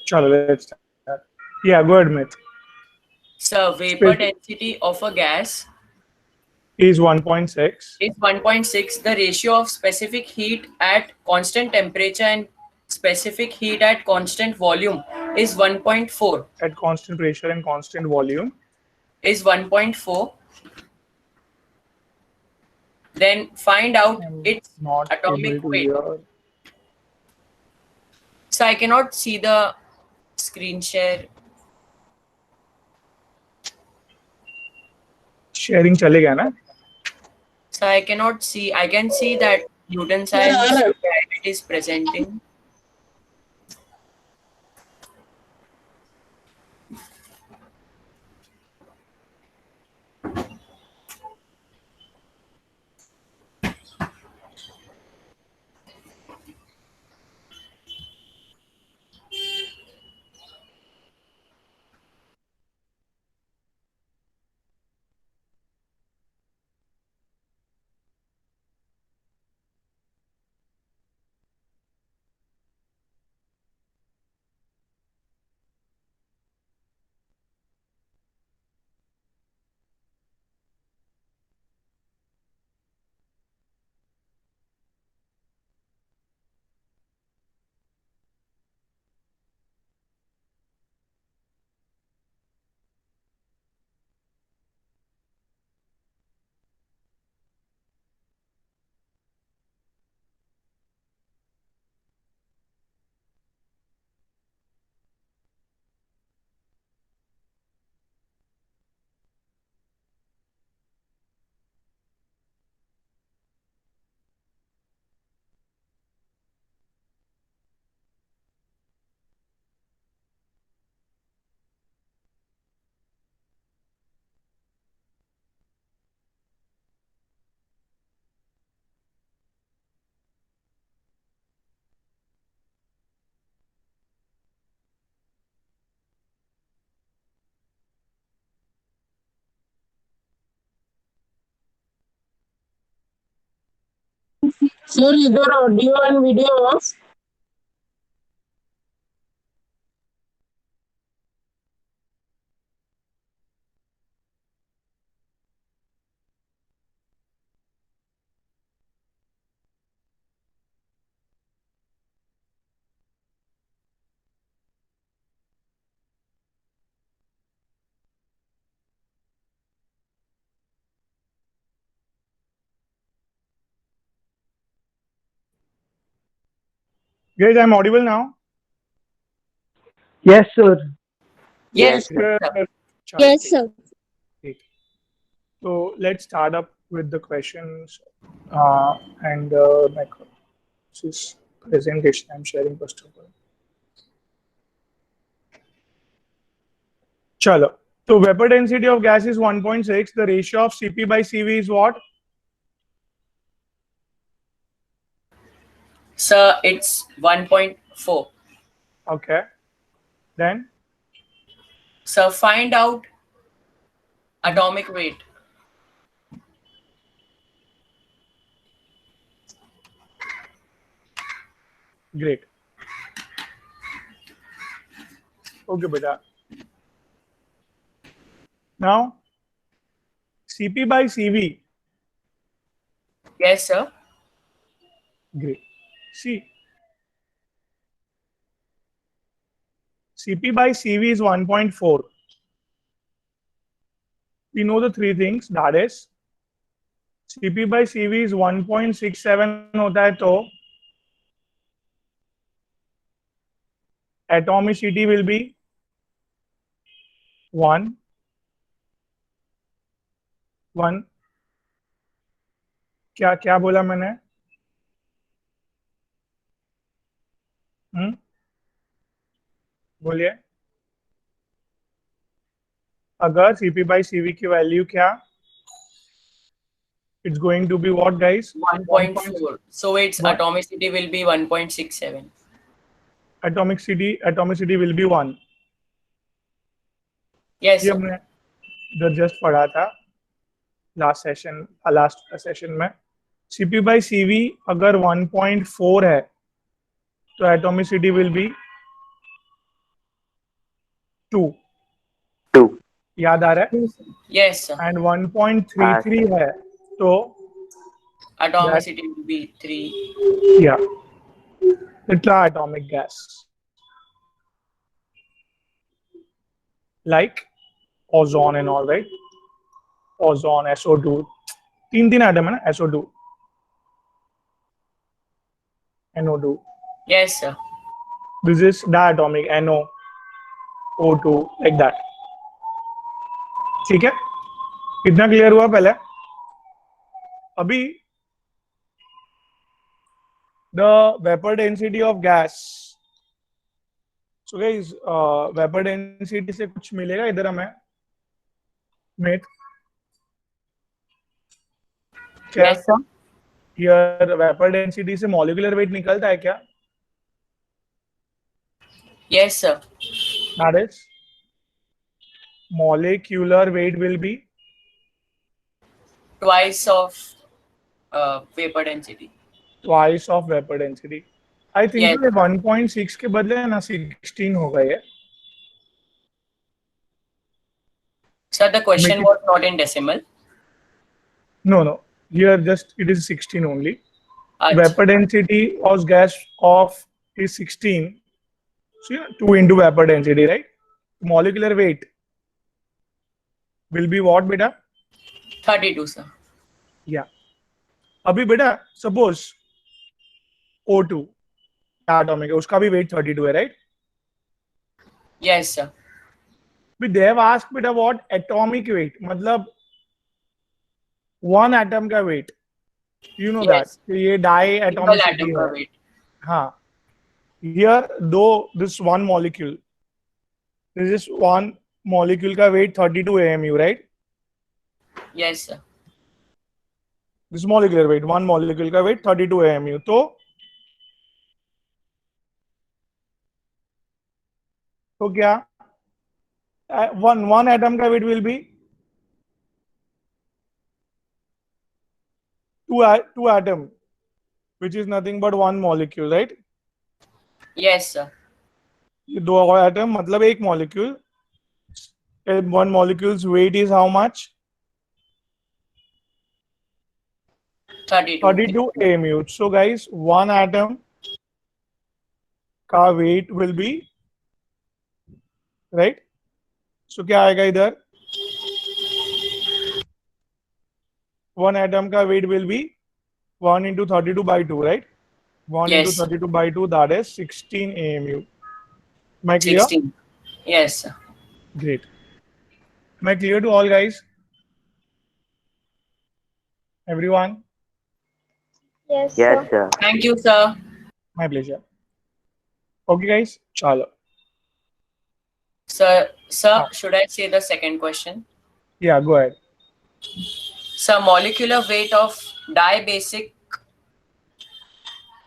Chalo, let's start. Yeah, go ahead, Mit. So vapor density of a gas Is 1.6. is 1.6. The ratio of specific heat at constant temperature and specific heat at constant volume is 1.4. At constant pressure and constant volume. Is 1.4. Then find out I'm its not able atomic to weight. hear. So I cannot see the screen share. Sharing chalega na? So I cannot see. I can see that Newton Science it is presenting. Sir, is there audio and video off? Guys, I'm audible now. Yes, sir. Yes. Sir. Chalo. Yes, sir. Great. So let's start up with the questions and my this is presentation I'm sharing first of all. Chalo. So vapor density of gas is 1.6. The ratio of Cp by Cv is what? So it's 1.4. Okay. Then So find out atomic weight. great. Okay, beta. Now Cp by Cv. Yes, sir. Great. See, Cp by Cv is 1.4. We know the three things, that is Cp by Cv is 1.67 होता है तो atomicity will be 1 1 क्या क्या बोला मैंने बोलिए अगर Cp by Cv की वैल्यू क्या it's going to be what guys 1.4. So its atomicity will be 1.67. atomicity will be 1 Yes, ये sir. हमने इधर जस्ट पढ़ा था लास्ट सेशन में Cp by Cv अगर 1.4 है तो एटॉमिसिटी विल बी 2 2. याद आ रहा है Yes, sir. एंड 1.33 है तो Atomicity will be 3. या इतना atomic gas like ozone and all right ozone SO2 तीन एटम है ना SO2 NO2 Yes, sir. this is diatomic NO O2 like that ठीक है कितना क्लियर हुआ पहले अभी the vapor density of gas so guys vapor density से कुछ मिलेगा इधर हमें मिथ क्या Yes, sir. यार वेपर डेंसिटी से मॉलिक्यूलर वेट निकलता है क्या Yes, sir. That is molecular weight will B Twice of vapor density. Twice of vapour density I think Yes. 1.6 के बदले ना 16 होगा ये Sir, the question Make it- was not in decimal. no here just it is 16 only Acha. vapor density of gas of is 16 so yeah, 2 into vapor density right molecular weight will be what beta 32, sir. yeah अभी बेटा suppose O2 atomic है उसका भी weight 32 है right Yes, sir. They have asked बेटा what atomic weight मतलब one atom का weight you know that Yes. ये di Single atomicity atom ka है weight. हाँ हियर दो this one molecule this is one molecule का weight 32 AMU right Yes, sir. This molecular weight one molecule का weight 32 AMU तो क्या one atom का weight will be two atom which is nothing but one molecule right Yes, sir. ये दो atom मतलब एक molecule one molecule's weight is how much 32. 32 AMU so guys one atom का weight will be right so क्या आएगा इधर one atom का weight will be 1 into 32 by 2 right 1 into Yes. 32 by 2 that is 16 AMU am I clear 16. Yes, sir. great am I clear to all guys everyone Yes, Yes, sir. sir. Thank you, sir. my pleasure okay guys chalo Sir, Ah. should I say the second question? yeah go ahead Sir, molecular weight of dibasic.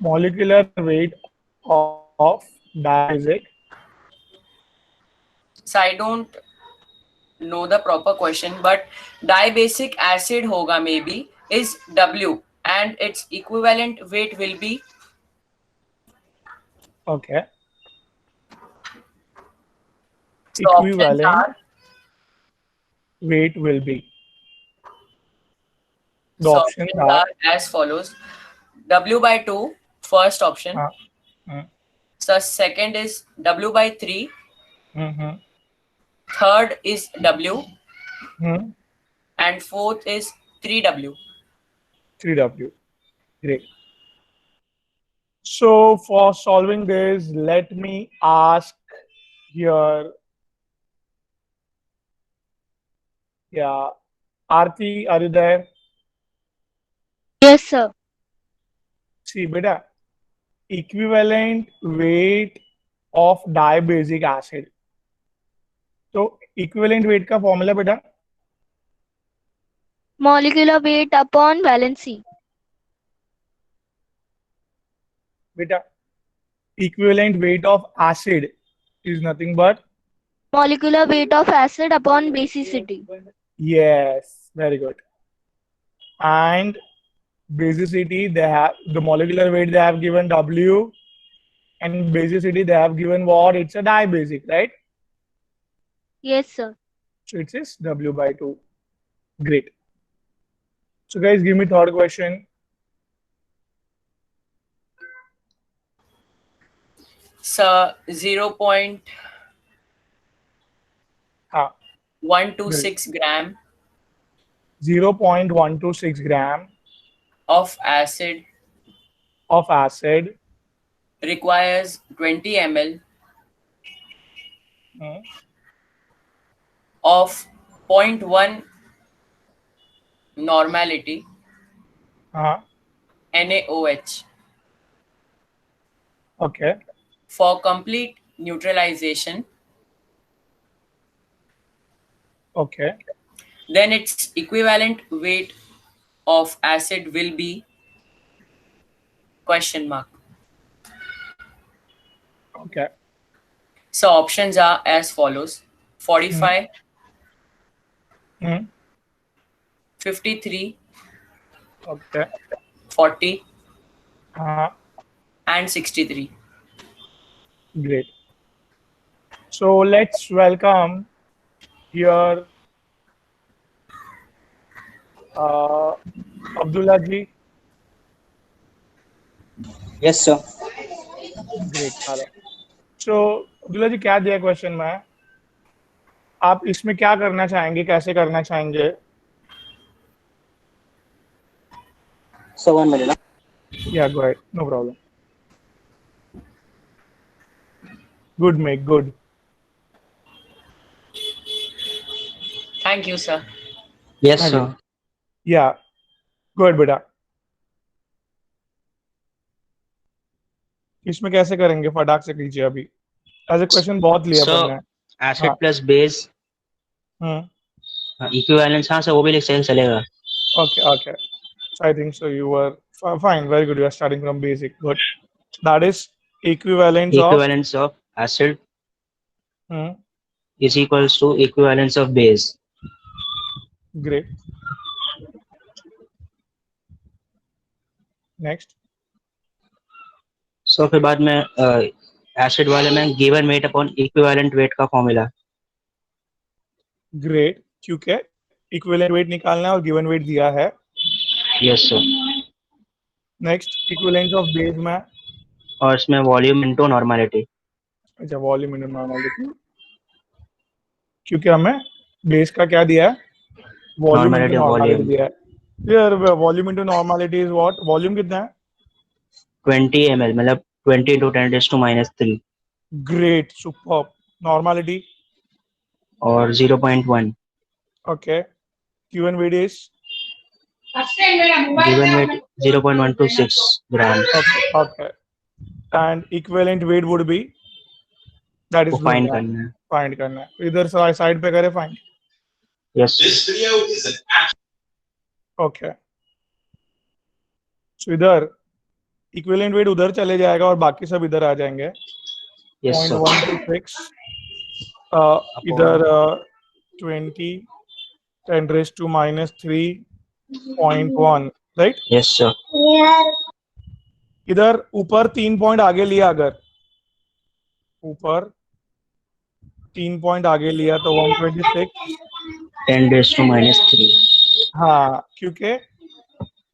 molecular weight of dibasic So I don't know the proper question, but dibasic acid hoga maybe is W, and its equivalent weight will be okay so options equivalent are weight will be the so options options are are as follows: W by 2, first option. uh, So second is W by 3. mhm, Third is W, mhm, and fourth is 3W. 3W great so for solving this let me ask here yeah Aarti are you there Yes, sir. see beta equivalent weight of dibasic acid तो equivalent weight का formula बेटा Molecular weight upon valency. बेटा equivalent weight of acid is nothing but Molecular weight of acid upon basicity. yes very good and basicity they have the molecular weight they have given W and basicity they have given what it's a dibasic right Yes, sir. So it is W by 2. Great. So guys, give me third question. So 0.126 Ah, gram 0.126 gram of acid of acid requires 20 ml hmm, of 0.1 normality ah, NaOH okay, for complete neutralization, okay, then its equivalent weight of acid will be question mark. okay. So options are as follows: Hmm, 45, hmm, 53, okay. 40, Ah, and 63. great. So let's welcome here uh, Abdullah ji. Yes, sir. Great चलो सो अब्दुल्ला जी क्या दिया question में आप इसमें क्या करना चाहेंगे कैसे करना चाहेंगे So 1 minute. या go ahead no problem good make good Thank you, sir. Yes, हाँ जी sir. या गो अहेड बेटा इसमें कैसे करेंगे फटाक से कीजिए अभी एज ए क्वेश्चन बहुत लिया अपन So ने acid हाँ plus base equivalence, हाँ सर वो भी लिख से चलेगा. Okay okay so I think so you were fine very good you are starting from basic good that is equivalence of Equivalence of acid hmm, is equals to equivalence of base. great next So फिर बाद में acid वाले में given weight upon equivalent weight का formula. Great क्योंकि equivalent weight निकालना है और गिवन वेट दिया है Yes, sir. Next equivalent of base में और इसमें volume into normality. अच्छा वॉल्यूम इनटू नॉर्मलिटी क्योंकि हमें बेस का क्या दिया है volume into Normality of normality volume. दिया है यार volume into normality is what volume कितना है 20 ml मतलब 20 into 10 raised to minus 3 great superb normality और 0.1. Okay given weight is Given weight 0.126 grams. Okay okay and equivalent weight would be that वो is find ढूंढना है करना है. Find करना है इधर साइड पे करें फाइंड Yes. ओके सो इधर इक्विवेलेंट वेट उधर चले जाएगा और बाकी सब इधर आ जाएंगे Yes, sir. 0.126 इधर 20 10 raised to minus 3.1 right Yes, sir. इधर ऊपर 3 पॉइंट आगे लिया अगर ऊपर 3 पॉइंट आगे लिया तो 126 10 raised to minus 3. हाँ क्योंकि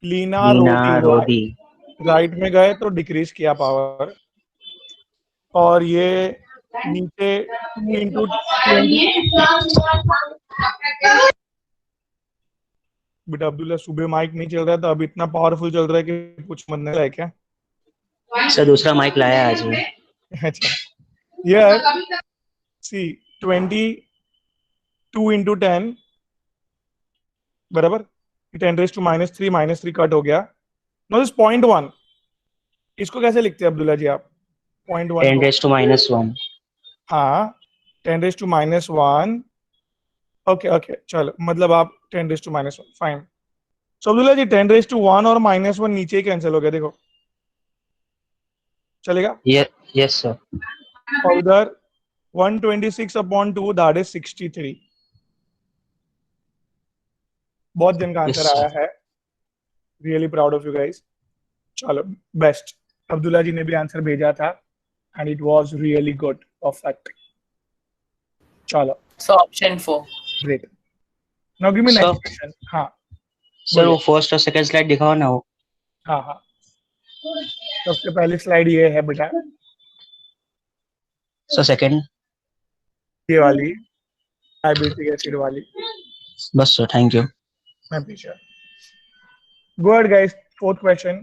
लीना Nina रोदी Rodi. राइट में गए तो डिक्रीज किया पावर और ये नीचे 2 इंटू 20 बेटा अब्दुल्ला सुबह माइक नहीं चल रहा था अब इतना पावरफुल चल रहा है कि कुछ बनने लायक है सर दूसरा माइक लाया आज में. अच्छा यार सी 22 इंटू 10 बराबर 10 raise to minus three cut हो गया नो दिस 0.1 इसको कैसे लिखते हैं अब्दुल्ला जी आप 0.1 10 को raised to minus 1. हाँ 10 रेज टू -1 ओके ओके चलो मतलब आप 10 raise to -1 fine so Abdullah ji 10 raise to 1 और -1 नीचे ही कैंसिल हो गया देखो चलेगा Yes, sir. और उधर 126/2 दैट इज 63 बहुत जन का आंसर Yes, sir. आया है really proud of you guys चलो बेस्ट अब्दुल्ला जी ने भी आंसर भेजा था and it was really good perfect चलो So option 4. Great. Now give me Sir. next question. हाँ सर वो बोलिए। फर्स्ट और सेकंड स्लाइड दिखाओ ना वो। हाँ हाँ, सबसे पहली स्लाइड ये है बेटा, सर सेकंड। ये वाली डायबिटिक एसिड वाली। बस सर, थैंक यू। मैं पीछे। Go ahead guys, fourth question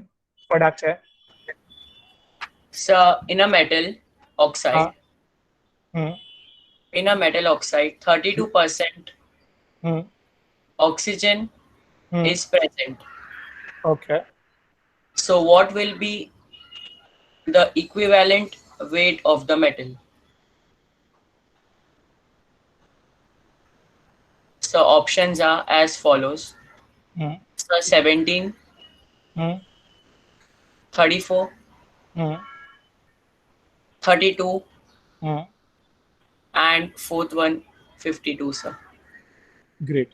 फटाक से। So in a metal oxide, हाँ। हम्म 32% हम्म oxygen hmm is present. Okay. So what will be the equivalent weight of the metal? So options are as follows. Hmm So 17, hmm 34, hmm 32, hmm and fourth one 52, sir. Great.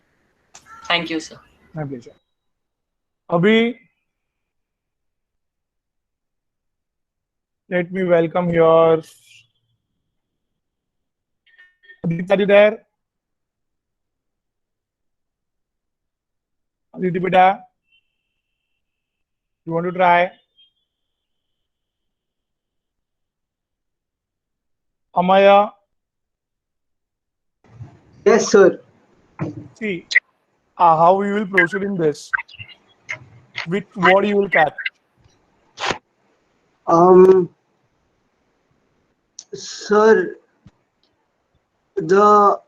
Thank you, sir. My pleasure. अभी let me welcome your Aditya. Are you there? Aditya beta, you want to try? Amaya, Yes, sir. see how we will proceed in this. With what you will catch? Sir, the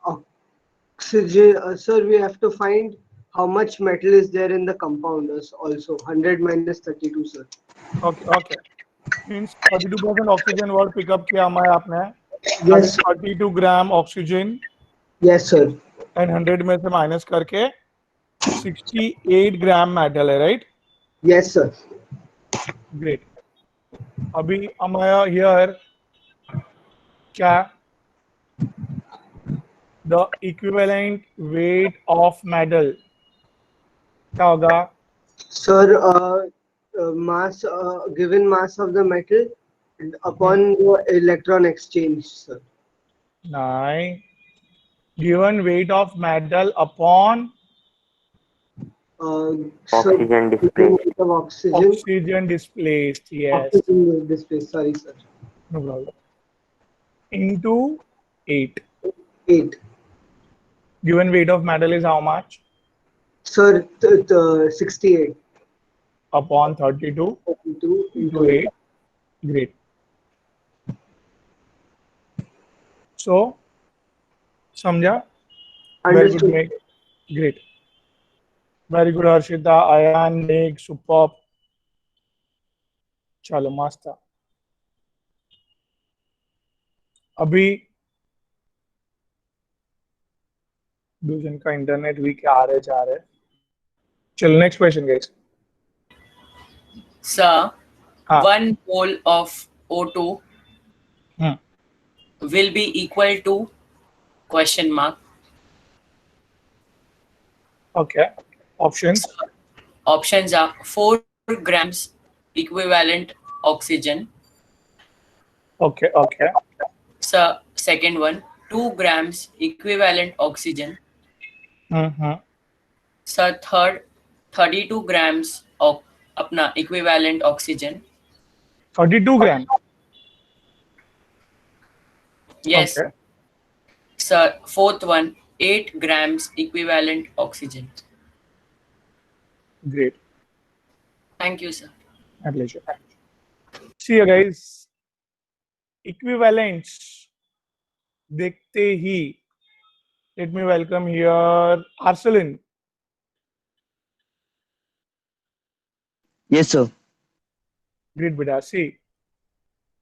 oxygen, sir, we have to find how much metal is there in the compounders also. 100 minus 32, sir. Okay, okay. Means 32% oxygen word pick up किया Amaya आपने. Yes, sir. 32 gram oxygen Yes, sir. and 100 में से minus करके 68 gram metal है, right? Yes, sir. Great. अभी Amaya here क्या the equivalent weight of metal क्या होगा? Sir, mass, given mass of the metal upon the electron exchange, sir. 9. Given weight of metal upon Sir, Oxygen given displaced. weight of oxygen. oxygen displaced. Yes, Oxygen displaced. Sorry, sir. no problem. Into 8. 8. Given weight of metal is how much? Sir, 68. Upon 32 32 into 8. Great. So, समझा? Very good, Understood. Meg. Great. Very good, Harshita, Ayan, Meg, superb. चलो मस्त था. अभी दूसरे का internet week आ रहे जा रहे. चलो नेक्स्ट क्वेश्चन गाइस. Sir, हाँ. 1 mole of O2 hmm will be equal to question mark. Okay. Options. Options are 4 grams equivalent oxygen. Okay. Okay. So second one 2 grams equivalent oxygen. Mm-hmm. So third 32 grams of अपना equivalent oxygen. 32 gram. Yes. Okay. So fourth one 8 grams equivalent oxygen. Great. Thank you, sir. My pleasure. See you guys. Equivalents. देखते ही. Let me welcome here Arcelin. Yes, sir. Great बेटा. See.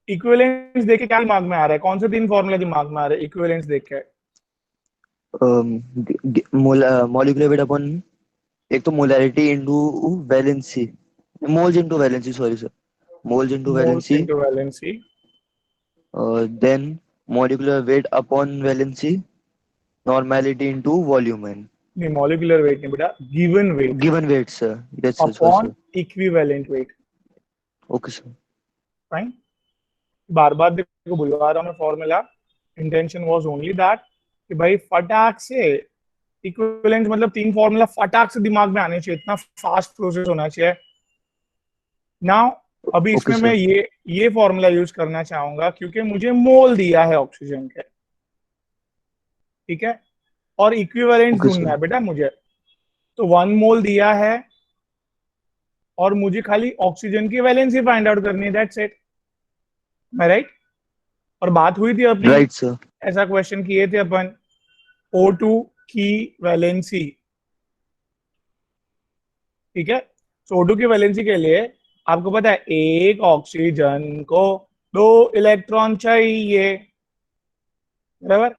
Equivalents देख के क्या दिमाग में आ रहा है? कौन से 3 फॉर्मूला दिमाग में आ रहे हैं equivalents देख के? Molecular weight upon एक तो molarity into valency, moles into valency. Sorry, sir. Moles into Moles valency. into valency. Then molecular weight upon valency, normality into volume and नहीं molecular weight नहीं बेटा. Given weight. given weight, sir. Yes, sir. Sorry, Upon sir. equivalent weight. Okay, sir. Fine. बार बार देखो बुलवा रहा हूँ मैं formula. Intention was only that कि भाई फटाक से इक्विवेलेंस मतलब 3 फॉर्मूला फटाक से दिमाग में आने चाहिए, इतना फास्ट प्रोसेस होना चाहिए। नाउ अभी Okay, इसमें sir. मैं ये फॉर्मूला यूज करना चाहूंगा क्योंकि मुझे मोल दिया है ऑक्सीजन के, ठीक है, और इक्विवेलेंस Okay, ढूंढना sir. है बेटा मुझे। तो 1 मोल दिया है और मुझे खाली ऑक्सीजन की वैलेंसी फाइंड आउट करनी है, दैट्स इट। मैं राइट? और बात हुई थी अपनी, Right, sir. ऐसा क्वेश्चन किए थे अपन, O2 की वैलेंसी, ठीक है। तो O2 की वैलेंसी के लिए आपको पता है एक ऑक्सीजन को 2 इलेक्ट्रॉन चाहिए, बराबर।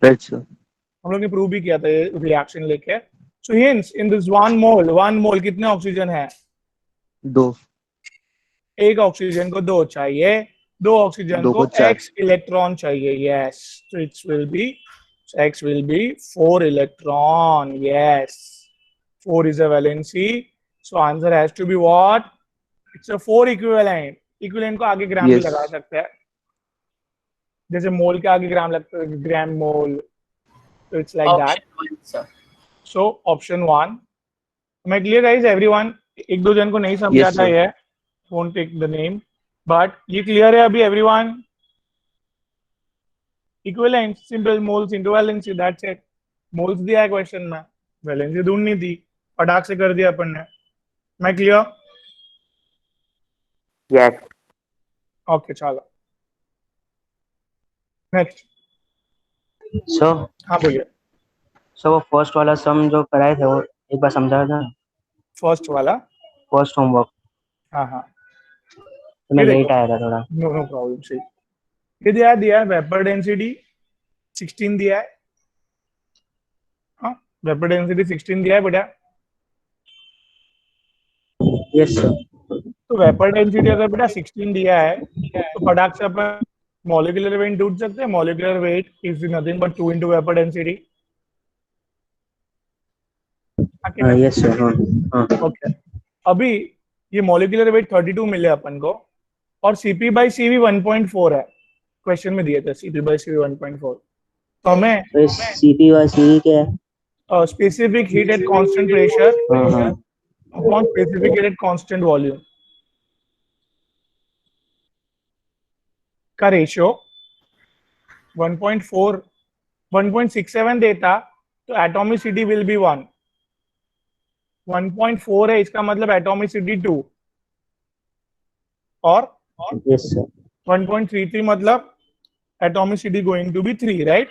Right, sir. हम लोग ने प्रूव भी किया था ये रिएक्शन लेके। सो हिंस इन दिस 1 मोल कितने ऑक्सीजन है? 2. एक ऑक्सीजन को 2 चाहिए, 2 ऑक्सीजन 2 को को 4. x इलेक्ट्रॉन चाहिए, यस। तो it's will be x will be 4 electron, yes, 4 is a valency, so answer has to be what? It's a 4 equivalent। equivalent को आगे ग्राम भी Yes. लगा सकते हैं, जैसे मोल के आगे ग्राम लगता है, ग्राम मोल, so it's like that। Option 1, sir. so option 1। मैं क्लियर गाइस एवरीवन? एक दो जन को नहीं समझा Yes, था sir. ये, won't take the name, but ये क्लियर है अभी everyone? Equivalent simple, moles into valency, that's it. Moles दिया है क्वेश्चन में, वैलेंसी ढूंढनी थी, फटाक से कर दिया अपन ने। मैं क्लियर? Yes. ओके चलो नेक्स्ट। So, हाँ बोलिए। वो फर्स्ट वाला सम जो कराए थे वो एक बार समझा था, फर्स्ट वाला, फर्स्ट होमवर्क, हाँ हाँ, तो मैं ये लेट देखो, आया था थोड़ा। नो नो प्रॉब्लम, सही। ये दिया है वेपर डेंसिटी 16 दिया है, हाँ वेपर डेंसिटी 16 दिया है बेटा। Yes sir. तो वेपर डेंसिटी अगर बेटा 16 दिया है तो फटाक से अपन मॉलिक्यूलर वेट ढूंढ सकते हैं। Molecular weight is nothing but 2 into vapour density. Yes sir. हाँ हाँ। ओके, अभी ये मॉलिक्यूलर वेट 32 मिले अपन को और सीपी बाई सीवी 1.4 है, क्वेश्चन में दिए थे सीपी बाई सीवी 1.4। तो हमें तो सीपी और सीवी क्या है? Specific heat at constant pressure हाँ हाँ। Upon specific heat at constant volume का रेशियो 1.4 1.67 देता तो एटॉमिसिटी विल बी 1। 1.4 है, इसका मतलब एटॉमिसिटी 2, और यस सर। 1.33 मतलब atomicity going to be 3, right?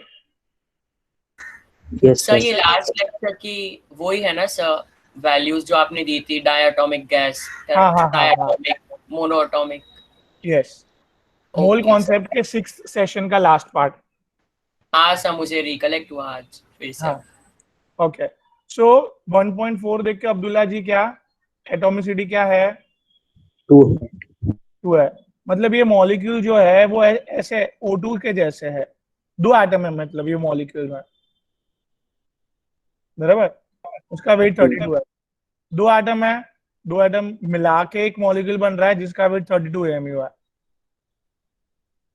Yes sir ये सर। लास्ट लेक्चर की वही है ना सर, वैल्यूज जो आपने दी थी, डायटोमिक गैस, हाँ, हाँ, हाँ, diatomic, monoatomic. Yes, mole okay sir. Concept के 6th सेशन का लास्ट पार्ट। हाँ सर, मुझे रिकलेक्ट हुआ आज फिर से। हाँ ओके, सो 1.4 देख के अब्दुल्ला जी क्या एटॉमिसिटी क्या है? 2। 2 है, मतलब ये मॉलिक्यूल जो है वो ऐसे O2 के जैसे है, 2 एटम है मतलब ये मॉलिक्यूल में, बराबर। उसका वेट 32 है, 2 एटम है, 2 एटम मिला के एक मॉलिक्यूल बन रहा है जिसका वेट 32 AMU है।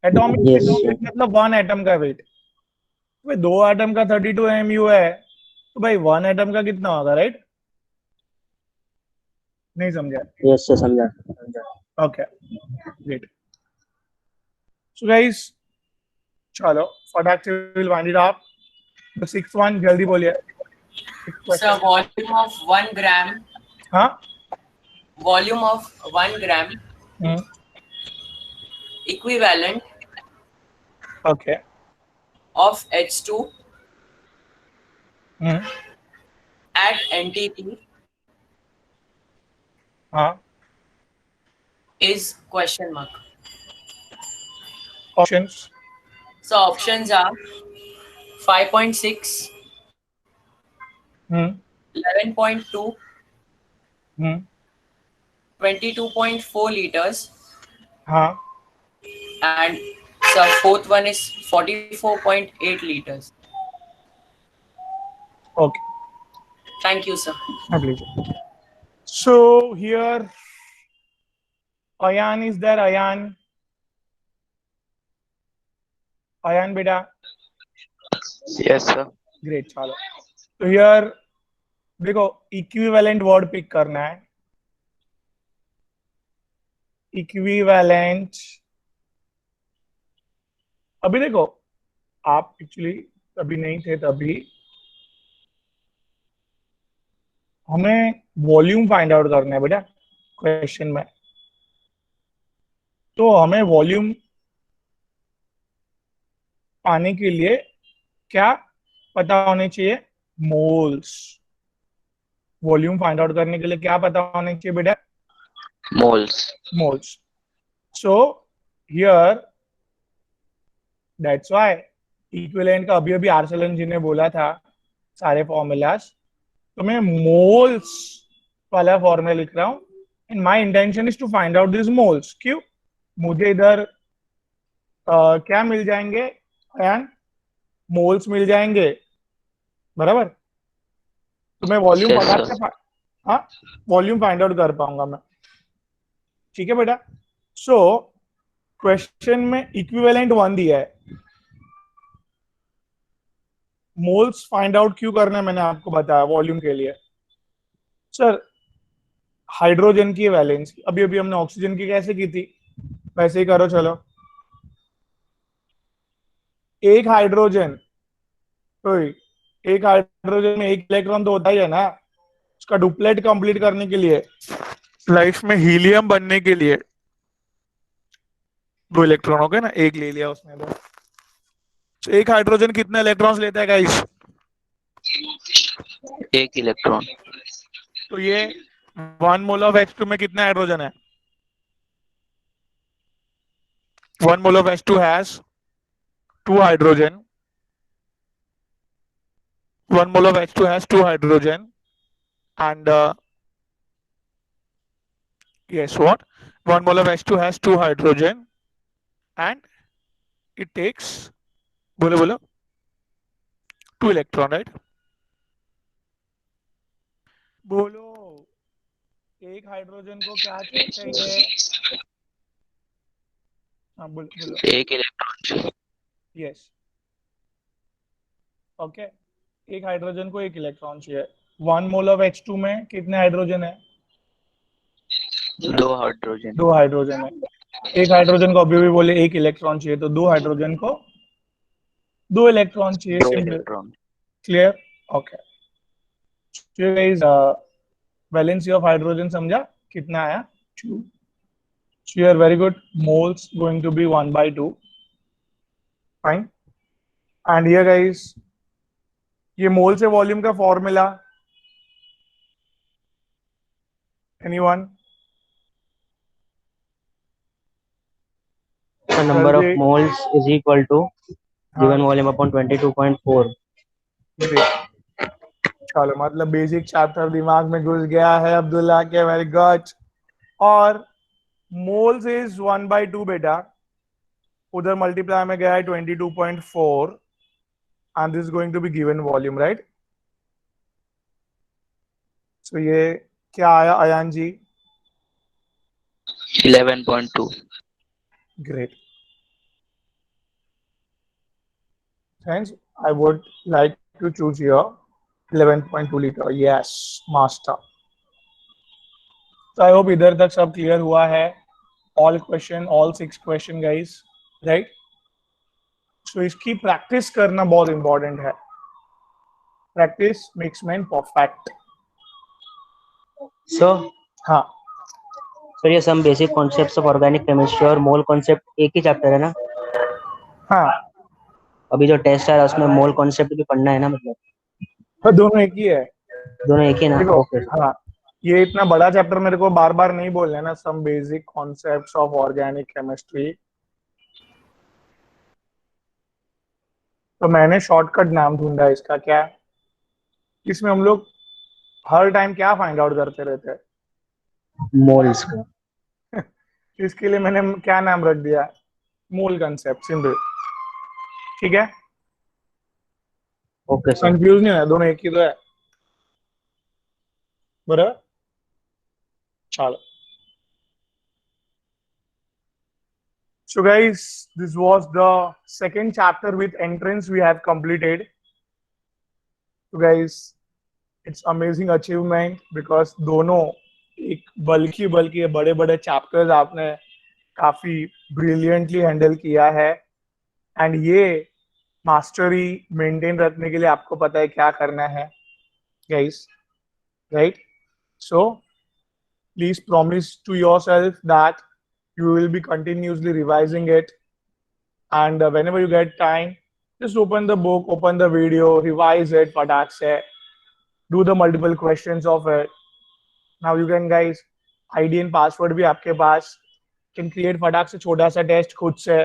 Atomic yes weight sir. मतलब 1 एटम का वेट। भाई 2 एटम का 32 AMU है तो भाई 1 एटम का कितना होगा, राइट? नहीं समझा? यस सर, समझा समझा। Okay great. सो गाइस चलो फटाक से will wind it up. The 6th one जल्दी बोलिए। सर वॉल्यूम ऑफ 1 ग्राम, हाँ, volume of 1 gram equivalent okay, of H2 at NTP हाँ, is question mark. Options So options are 5.6, 11.2, 22.4 liters, हाँ, and the fourth one is 44.8 liters. okay, Thank you, sir. my pleasure. So here Ayan is there, Ayan beta, Yes, sir. Great, चलो। तो here देखो, equivalent word pick करना है। Equivalent, अभी देखो, आप actually अभी नहीं थे, तभी हमें वॉल्यूम फाइंड आउट करना है बेटा क्वेश्चन में। तो हमें वॉल्यूम पाने के लिए क्या पता होने चाहिए? मोल्स। वॉल्यूम फाइंड आउट करने के लिए क्या पता होने चाहिए बेटा? Moles. Moles. So here that's why equivalent का अभी अभी आर्सलन जी ने बोला था सारे फॉर्मूलाज, तो मैं मोल्स वाला फॉर्मूला लिख रहा हूँ। And my intention is to find out this moles. क्यों? मुझे इधर क्या मिल जाएंगे? एंड मोल्स मिल जाएंगे, बराबर। तो मैं वॉल्यूम Yes, फटाक sir. से हाँ, वॉल्यूम फाइंड आउट कर पाऊंगा मैं। ठीक है बेटा। सो क्वेश्चन में इक्विवेलेंट 1 दिया है। मोल्स फाइंड आउट क्यों करना है मैंने आपको बताया वॉल्यूम के लिए। सर, हाइड्रोजन की वैलेंस, अभी अभी हमने ऑक्सीजन की कैसे की थी, वैसे ही करो। चलो, एक हाइड्रोजन, तो एक हाइड्रोजन में एक इलेक्ट्रॉन तो होता ही है ना। उसका डुप्लेट कंप्लीट करने के लिए, लाइफ में हीलियम बनने के लिए 2 इलेक्ट्रॉन हो गए ना, एक ले लिया उसने। तो एक हाइड्रोजन कितने इलेक्ट्रॉन्स लेता है गाइस? एक इलेक्ट्रॉन। तो ये 1 मोल ऑफ H2 में कितने हाइड्रोजन है? 1 mole of H2 has 2 hydrogen. 1 mole of H2 has 2 hydrogen, and yes, what? 1 mole of H2 has 2 hydrogen, and it takes, बोलो बोलो, 2 electron, right? बोलो, एक हाइड्रोजन को क्या चाहिए? हाँ, बोलो बोलो। एक इलेक्ट्रॉन। Yes, okay. एक हाइड्रोजन को एक इलेक्ट्रॉन चाहिए। 1 मोल ऑफ H2 में कितने हाइड्रोजन है? 2 हाइड्रोजन। 2 हाइड्रोजन है। एक हाइड्रोजन को अभी भी बोले एक इलेक्ट्रॉन चाहिए, तो 2 हाइड्रोजन को 2 इलेक्ट्रॉन चाहिए। 2 simple, electron. Clear, okay. So guys, valency of hydrogen समझा कितना आया? 2. So you are very good. Moles going to be 1/2. Fine. And here guys, ये मोल से वॉल्यूम का formula, anyone? The number of moles is equal to given हाँ, volume upon 22.4. great. चलो, मतलब basic chapter दिमाग में घुस गया है अब्दुल्ला के, वेरी गुड। और मोल्स इज 1/2 बेटा, उधर मल्टीप्लाई में गया है 22.4, and this is going to be given volume, right? So ये क्या आया अयान जी? 11.2. Great. Thanks. I would like to choose here 11.2 liter. Yes, master. So I hope इधर तक सब क्लियर हुआ है। All question, all 6 question guys, right? So इसकी practice करना बहुत इंपॉर्टेंट है। Practice makes man perfect. So, हाँ, सर ये some basic concepts of organic chemistry और मोल कॉन्सेप्ट एक ही चैप्टर है ना? हाँ, अभी जो टेस्ट है उसमें मोल कॉन्सेप्ट भी पढ़ना है ना, मतलब तो दोनों एक ही है। दोनों एक ही ना? देखो, ओके। हाँ, ये इतना बड़ा चैप्टर मेरे को बार बार नहीं बोलना है ना, some basic concepts of organic chemistry. तो मैंने शॉर्टकट नाम ढूंढा इसका। क्या? इसमें हम लोग हर टाइम क्या फाइंड आउट करते रहते हैं? मोल्स का। इसके लिए मैंने क्या नाम रख दिया? मोल कंसेप्ट, सिंपल। ठीक है, ओके सर। कंफ्यूज नहीं है, दोनों एक ही तो है, बराबर। चलो, so guys, this was the second chapter with entrance we have completed. तो guys it's amazing achievement because दोनों एक बल्कि बल्कि बड़े बड़े चैप्टर्स आपने काफी ब्रिलियंटली हैंडल किया है एंड ये मास्टरी मेंटेन रखने के लिए आपको पता है क्या करना है guys, right? So please promise to yourself that you will be continuously revising it, and whenever you get time, just open the book, open the video, revise it patak se, do the multiple questions of it. Now you can guys id and password bhi aapke paas, can create फटाक से छोटा सा test खुद से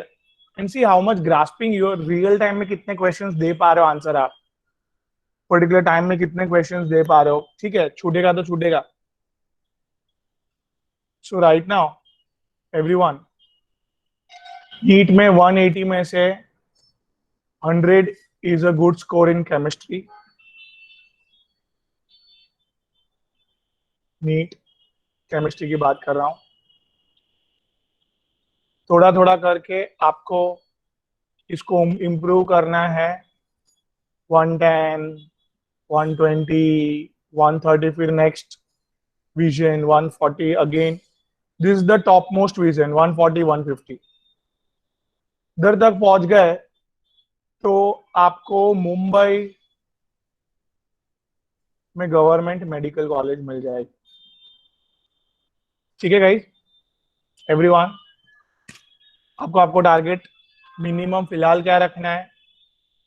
and see how much grasping your real time में कितने questions दे पा रहे हो आंसर आप पर्टिकुलर टाइम में कितने questions दे पा रहे हो. ठीक है, छूटेगा तो छूटेगा. So right now everyone, NEET में 180 में से 100 is a good score in chemistry. NEET chemistry की बात कर रहा हूं. थोड़ा थोड़ा करके आपको इसको इम्प्रूव करना है. 110, 120, 130, फिर next vision 140 again. This is the top most vision 140, 150. इधर तक पहुंच गए तो आपको मुंबई में गवर्नमेंट मेडिकल कॉलेज मिल जाएगी. ठीक है गाइस, एवरीवन, आपको टारगेट मिनिमम फिलहाल क्या रखना है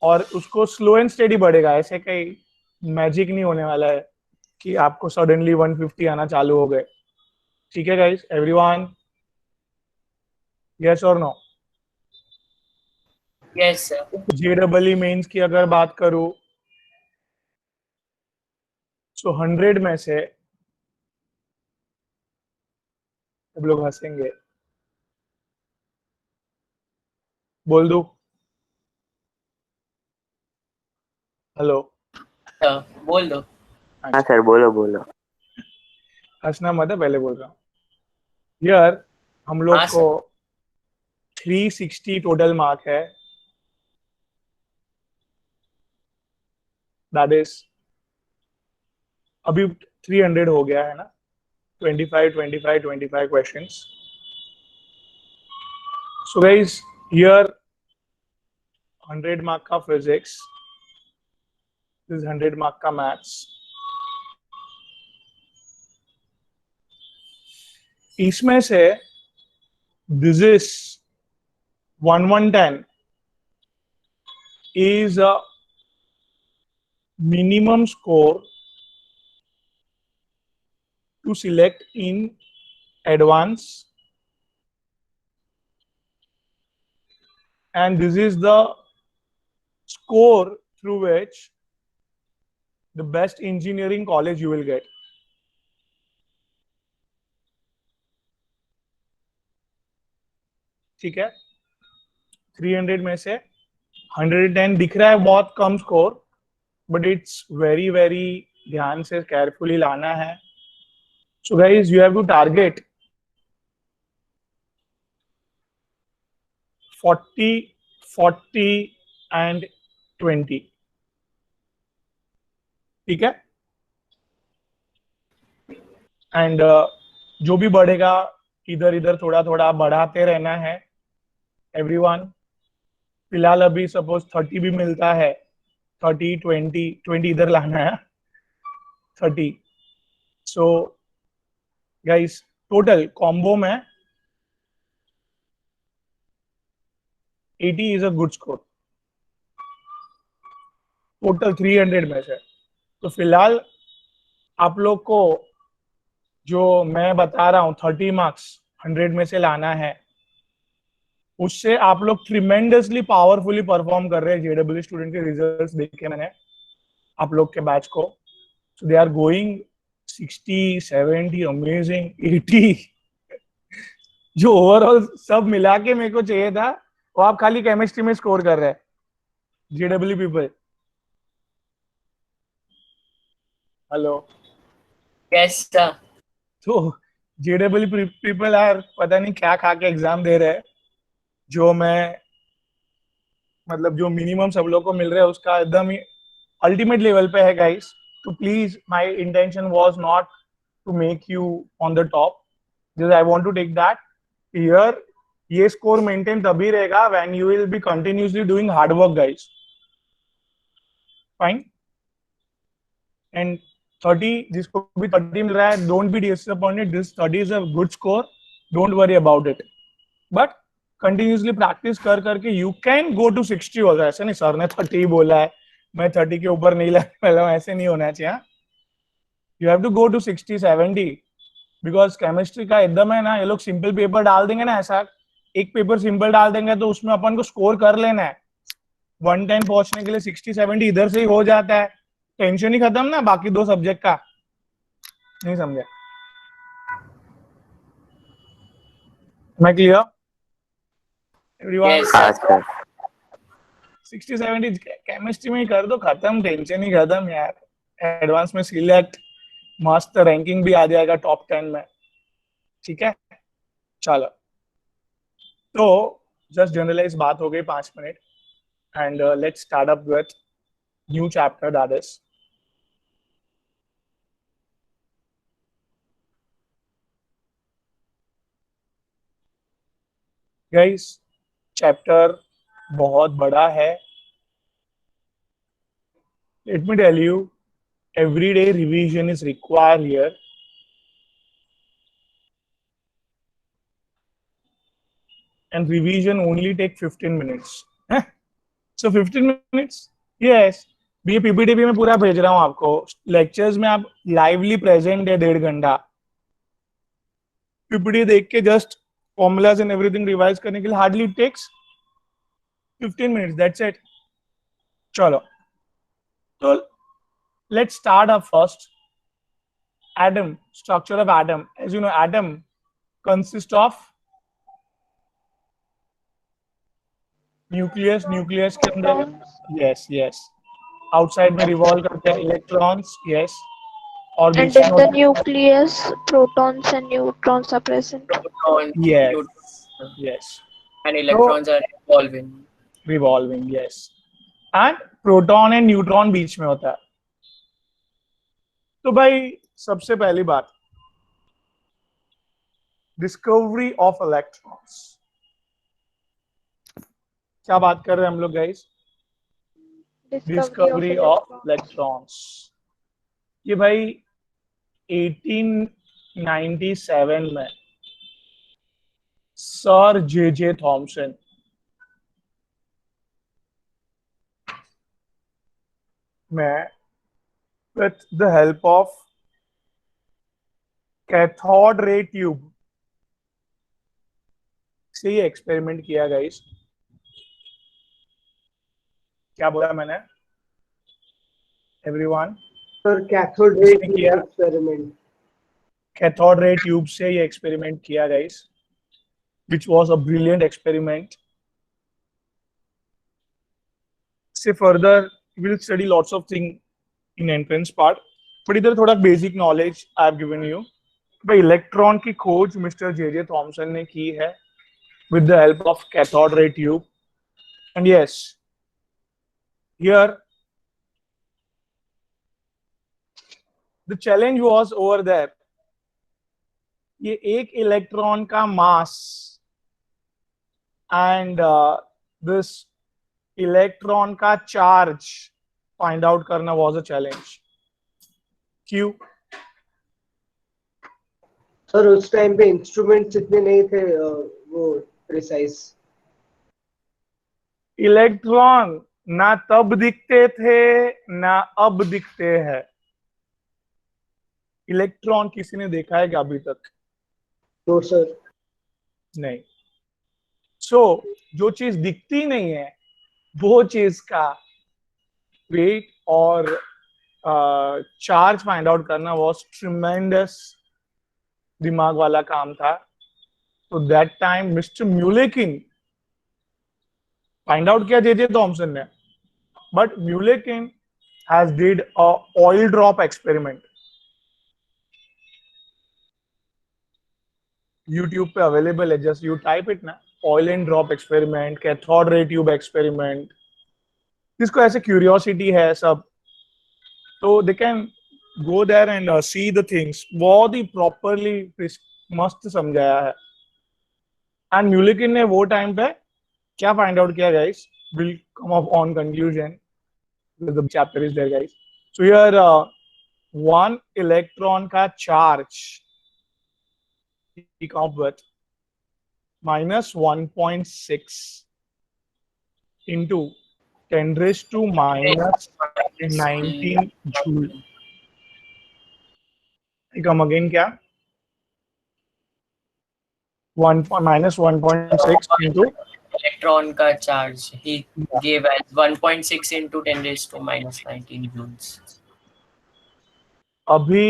और उसको स्लो एंड स्टेडी बढ़ेगा. ऐसे कहीं मैजिक नहीं होने वाला है कि आपको सडनली 150 आना चालू हो गए. ठीक है गाइस, एवरीवन, यस और नो? Yes, sir. जेडब्ल्यू मेंस की अगर बात करूं तो 100 में से, सब लोग हंसेंगे, बोल दो हेलो. बोल दो. हाँ सर, बोलो बोलो. हंसना मत है, पहले बोल रहा हूँ. यार हम लोग हाँ, को 360 टोटल मार्क है. दैट इज अभी 300 हो गया है ना. 25, 25, 25 questions. So guys, here 100 mark का physics, this is 100 mark का maths. इसमें से this is 110 is a minimum score to select in advance, and this is the score through which the best engineering college you will get. ठीक है, 300 में से 110 दिख रहा है बहुत कम score, but it's very very ध्यान से केयरफुली लाना है. So guys, you have to target 40, 40 and 20. ठीक है, एंड जो भी बढ़ेगा इधर इधर थोड़ा थोड़ा बढ़ाते रहना है एवरीवन. फिलहाल अभी सपोज 30 भी मिलता है, 30, 20, 20 इधर लाना है, 30. सो गाइस, टोटल कॉम्बो में 80 is a good score total 300 में से. तो फिलहाल आप लोग को जो मैं बता रहा हूँ 30 मार्क्स 100 में से लाना है, उससे आप लोग ट्रिमेंडसली पावरफुली परफॉर्म कर रहे हैं. जेडब्ल्यू स्टूडेंट के रिजल्ट्स देखे मैंने आप लोग के बैच को. सो दे आर गोइंग 60, 70, अमेजिंग, 80. जो ओवरऑल सब मिला के मेरे को चाहिए था वो आप खाली केमिस्ट्री में स्कोर कर रहे हैं. JW people, hello. Yes, sir. तो जेडब्ल्यू पीपल यार पता नहीं क्या खा के एग्जाम दे रहे हैं. जो मैं मतलब जो मिनिमम सब लोग को मिल रहा है उसका एकदम ही अल्टीमेट लेवल पे है गाइस, तो please my intention was not to make you on the top, just I want to take that here. ये स्कोर मेंटेन तभी रहेगा when you will be continuously doing hard work guys. Fine. And 30, जिसको भी 30 मिल रहा है, don't be disappointed. This 30 is a good score, don't worry about it. But continuously practice कर करके यू कैन गो टू 60 हो जाए. ऐसे नहीं सर ने 30 बोला है, मैं 30 के ऊपर नहीं लगने वाला हूं, ऐसे नहीं होना चाहिए. You have to go to 60, 70, because chemistry का एकदम है ना, ये लोग सिंपल पेपर डाल देंगे ना, ऐसा एक पेपर सिंपल डाल देंगे तो उसमें अपन को स्कोर कर लेना है. 110 पहुंचने के लिए 60, 70 इधर से ही हो जाता है. टेंशन ही खत्म ना बाकी दो सब्जेक्ट का. नहीं समझे? मैं क्लियर? एवरीवन? Yes. 60, 70 केमिस्ट्री में ही कर दो, खत्म, टेंशन ही खत्म यार. एडवांस में सिलेक्ट, मस्त रैंकिंग भी आ जाएगा टॉप 10 में. ठीक है, चलो. तो जस्ट जनरलाइज बात हो गई 5 minute, and let's start up with new chapter, that is guys. Chapter बहुत बड़ा है. Let me tell you, everyday revision is required here. And revision only take 15 minutes. So 15 minutes? Yes. ये PPT भी मैं पूरा भेज रहा हूँ आपको. लेक्चर्स में आप लाइवली प्रेजेंट है 1.5 घंटा. पीपीटी देख के just formulas and everything revise करने के लिए hardly takes 15 minutes. That's it. चलो, तो let's start up first. Atom, structure of atom. As you know, atom consists of nucleus. Nucleus के अंदर, yes. Outside में revolve करते हैं electrons, yes. और And बीच in में the nucleus, protons and neutrons are present. Protons, yes, neutrons, yes, and electrons are revolving, yes. And proton and neutron बीच में होता है. तो भाई सबसे पहली बात, डिस्कवरी ऑफ इलेक्ट्रॉन्स. क्या बात कर रहे हैं हम लोग गाइस? Discovery of electrons. ये भाई 1897 में सर जे थॉमसन में with the help of cathode ray tube से ये एक्सपेरिमेंट किया गाइस. क्या बोला मैंने? एवरीवन? सर कैथोड रे किया एक्सपेरिमेंट. कैथोड रे ट्यूब से ये एक्सपेरिमेंट किया guys, which was a brilliant experiment. से further we'll study lots of things in entrance part, but इधर थोड़ा basic knowledge I have given you. भाई electron की खोज मिस्टर जे थॉमसन ने की है with the help of cathode ray tube. And yes, here the challenge was over there. ये एक इलेक्ट्रॉन का मास एंड दिस इलेक्ट्रॉन का चार्ज फाइंड आउट करना वाज अ चैलेंज. क्यों? सर उस टाइम पे इंस्ट्रूमेंट्स इतने नहीं थे वो प्रिसाइज. इलेक्ट्रॉन ना तब दिखते थे ना अब दिखते हैं. इलेक्ट्रॉन किसी ने देखा है क्या अभी तक? तो सर नहीं. सो जो चीज दिखती नहीं है वो चीज का वेट और चार्ज फाइंड आउट करना वाज ट्रिमेंडस दिमाग वाला काम था. तो that time mister Millikan find out किया जे थॉमसन ने, but Millikan has did a oil drop experiment. YouTube पे अवेलेबल है, जस्ट यू टाइप इट ना, oil and drop experiment, cathode ray tube experiment. जिसको ऐसे क्यूरियोसिटी है सब तो they can go there and see the things. बहुत ही प्रॉपरली मस्त समझाया है. एंड म्यूलिकिन ने वो टाइम पे क्या फाइंड आउट किया guys? Will come up on conclusion. The chapter is there guys. So here 1 electron का charge he come up with minus 1.6 into 10 raised to minus 19 joule. I come again क्या? 1.6 into Electron का charge he gave as 1.6 into 10 raised to minus 19 joules. अभी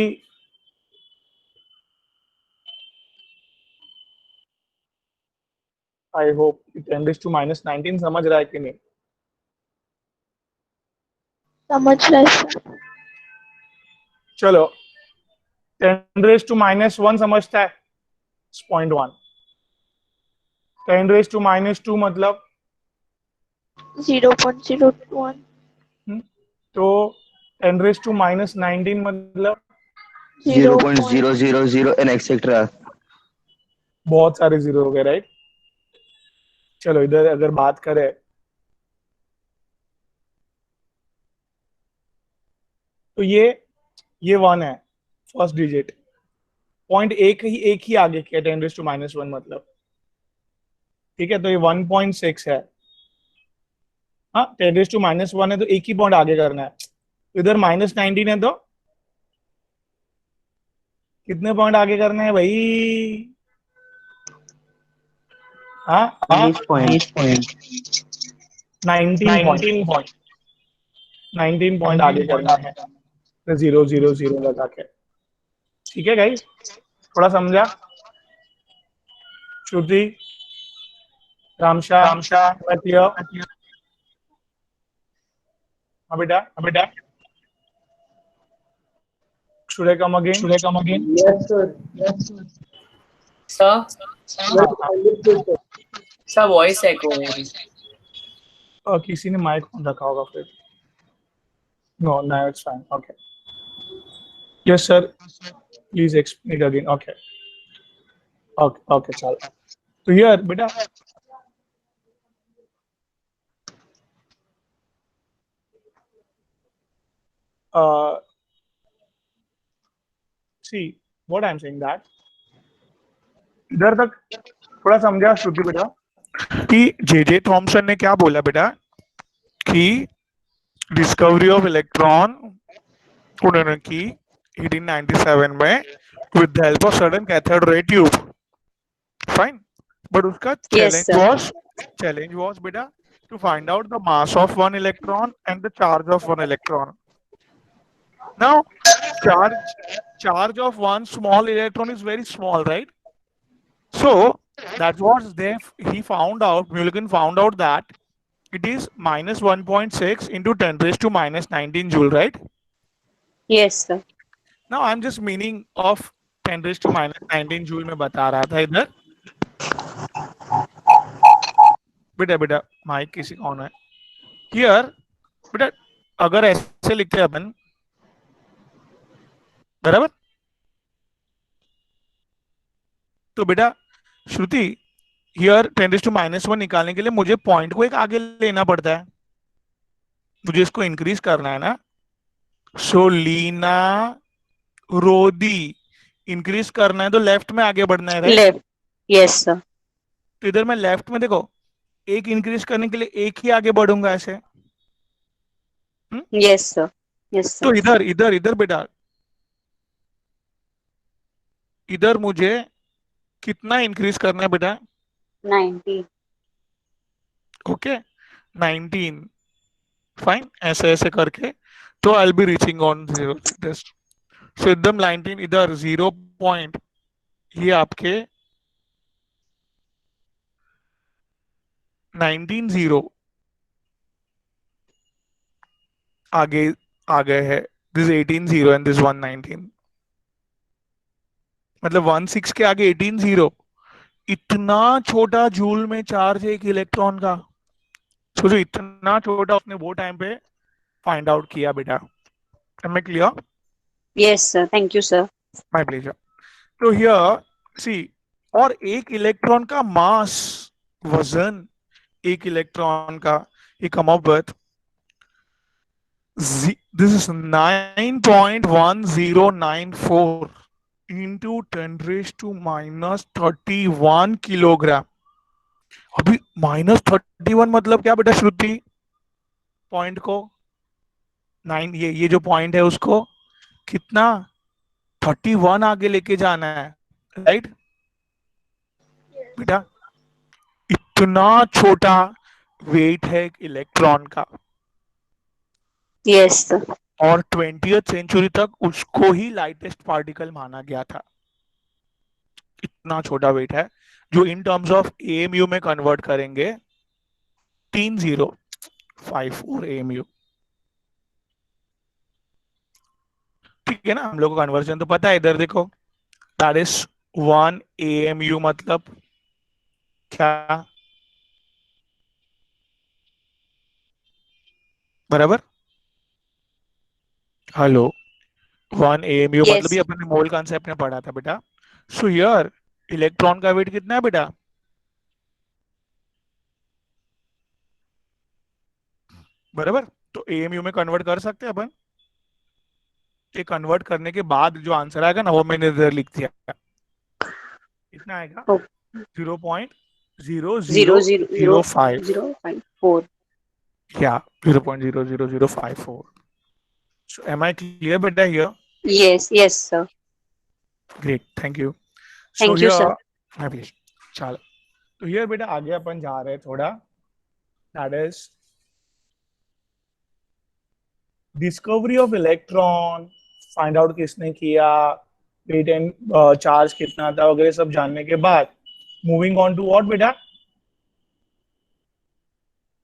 I hope 10 raised to minus 19 समझ रहा है कि नहीं? समझ रहे सर. चलो 10 raised to minus 1 समझता है? 0.1. 10 raised to minus 2 मतलब 0.021. तो 10 raised to minus 19 मतलब 0.000 and etc. बहुत सारे जीरो हो गए, राइट? चलो इधर अगर बात करें तो ये 1 है, फर्स्ट डिजिट. पॉइंट एक ही आगे किया 10 raised to minus 1 मतलब. ठीक है, तो ये 1.6 है. हाँ, 10 raised to minus 1 है तो एक ही पॉइंट आगे करना है. तो इधर minus 19 है तो कितने पॉइंट आगे करने हैं भाई? हाँ, 19 point. 19 पॉइंट. 19 पॉइंट आगे करना है. तो 0 0 0 लगा के. ठीक है गाइस, थोड़ा समझा? श्रुति, रामशा, क्लियर? हाँ बेटा. Should I come again? Yes, sir. Sir, Understood, sir. sir voice echo हो रही. किसी ने माइक ऑन रखा होगा फिर. No, it's fine. Okay. Yes, sir. Please explain it again. Okay. चलो. तो here बेटा see what I'm saying that इधर तक थोड़ा समझा श्रुति बेटा कि जे थॉमसन ने क्या बोला बेटा कि डिस्कवरी ऑफ इलेक्ट्रॉन उन्होंने की 1897 में with the help of certain cathode ray tube. Fine, but उसका challenge was बेटा to find out the mass of one electron and the charge of one electron. Now charge of one small electron is very small, right? So that was he found out, Mulliken found out that it is minus 1.6 into 10 raised to minus 19 joule, right? Yes, sir. Now I'm just meaning of 10 raised to minus 19 joule में बता रहा था इधर. बेटा mic किसी कौन है? Here बेटा अगर ऐसे लिखते हैं अपन बराबर, तो बेटा श्रुति हियर 10 raised to minus 1 निकालने के लिए मुझे पॉइंट को एक आगे लेना पड़ता है. मुझे इसको इंक्रीज करना है ना. सो लीना रोदी इंक्रीज करना है तो लेफ्ट में आगे बढ़ना है, राइट? Left. Yes, sir. तो इधर मैं लेफ्ट में देखो एक इंक्रीज करने के लिए एक ही आगे बढ़ूंगा ऐसे. Yes, sir. Yes, sir. तो इधर बेटा इधर मुझे कितना इंक्रीज करना है बेटा? 19. ओके 19. फाइन, ऐसे करके तो I will be reaching on 0 this. So एकदम 19 इधर 0 पॉइंट ये आपके 19 0 आगे आ गए है. This 18 0 and this 119. मतलब 16 के आगे 18 0. इतना छोटा जूल में चार्ज है एक इलेक्ट्रॉन का. सोचो इतना छोटा उसने वो टाइम पे फाइंड आउट किया बेटा. Am I clear? Yes, sir. Thank you, sir. My pleasure. So here, see, और एक इलेक्ट्रॉन का मास, वजन एक इलेक्ट्रॉन का, he come up with this is 9.1094 into 10 raised to minus 31 kilogram. अभी -31 मतलब क्या बेटा श्रुति? पॉइंट को 9, ये जो पॉइंट है उसको कितना 31 आगे लेके जाना है, राइट बेटा? इतना छोटा वेट है एक इलेक्ट्रॉन का, Yes, sir. और 20th सेंचुरी तक उसको ही लाइटेस्ट पार्टिकल माना गया था. इतना छोटा वेट है जो इन टर्म्स ऑफ एएमयू में कन्वर्ट करेंगे 3054 एएमयू. ठीक है ना, हम लोग को कन्वर्जन तो पता है. इधर देखो, दैट इज 1 एएमयू मतलब क्या, बराबर? Hello, 1 AMU Yes. मतलब ये अपने मोल कॉन्सेप्ट में पढ़ा था बेटा. सो हियर इलेक्ट्रॉन का वेट कितना है बेटा? बराबर. तो एएमयू में कन्वर्ट कर सकते हैं अपन. ये कन्वर्ट करने के बाद जो आंसर आएगा ना, वो मैंने इधर लिख दिया. कितना आएगा? Oh. 0.00005. 0.004. Yeah, 0.00054. So am I clear beta here? Yes, yes, sir. Great, thank you. Thank you, sir. My pleasure. चलो, तो here बेटा आगे अपन जा रहे हैं थोड़ा. That is discovery of electron. Find out किसने किया, weight and charge कितना था वगैरह सब जानने के बाद moving on to what बेटा?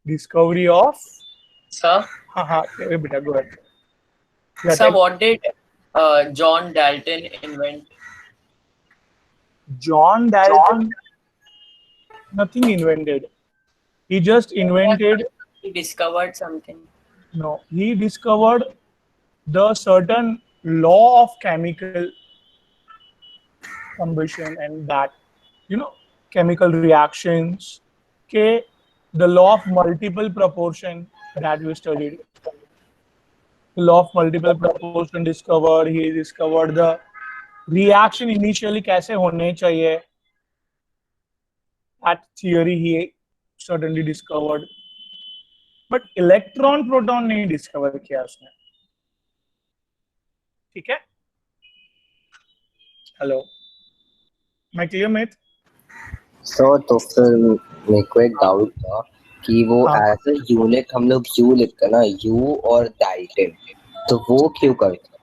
Discovery of. Sir, हाँ बेटा, go ahead. Yeah, sir, what did John Dalton invent? John Dalton nothing invented. He just invented. He discovered something. No, he discovered the certain law of chemical combustion, and that, you know, chemical reactions. Okay, the law of multiple proportion that we studied. The law of multiple proportion discovered. He discovered the reaction initially कैसे होने चाहिए. That theory he certainly discovered. But electron proton नहीं discover किया उसने. ठीक है? Hello, मैं clear मित? सो तो फिर मेरे को एक डाउट था कि वो एज अ यूनिट हम लोग यू लिखते हैं ना, यू और डाल्टन, तो वो क्यों करते हैं?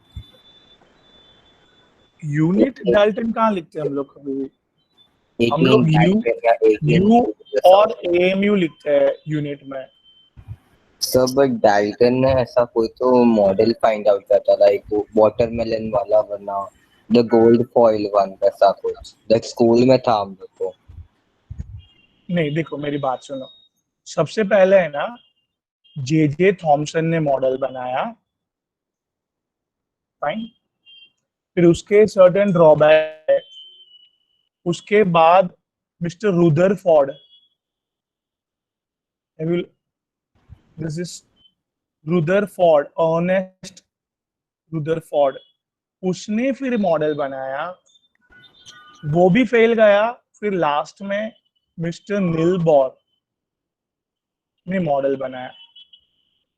यूनिट डाल्टन कहाँ लिखते हैं हम लोग कभी? एक हम लोग यू और एएमयू लिखते हैं यूनिट में. सब डाल्टन ने ऐसा कोई तो मॉडल फाइंड आउट किया था, लाइक वाटरमेलन वाला बना, द गोल्ड फॉइल वन, ऐसा कुछ दैट स्कूल में था हम लोग को. नहीं, देखो मेरी बात सुनो. सबसे पहले है ना, जे थॉमसन ने मॉडल बनाया, फाइन. फिर उसके सर्टेन ड्रॉबैक है. उसके बाद mister Rutherford, this is Rutherford, Ernest Rutherford, उसने फिर मॉडल बनाया, वो भी फेल गया. फिर लास्ट में मिस्टर नील बोर ने मॉडल बनाया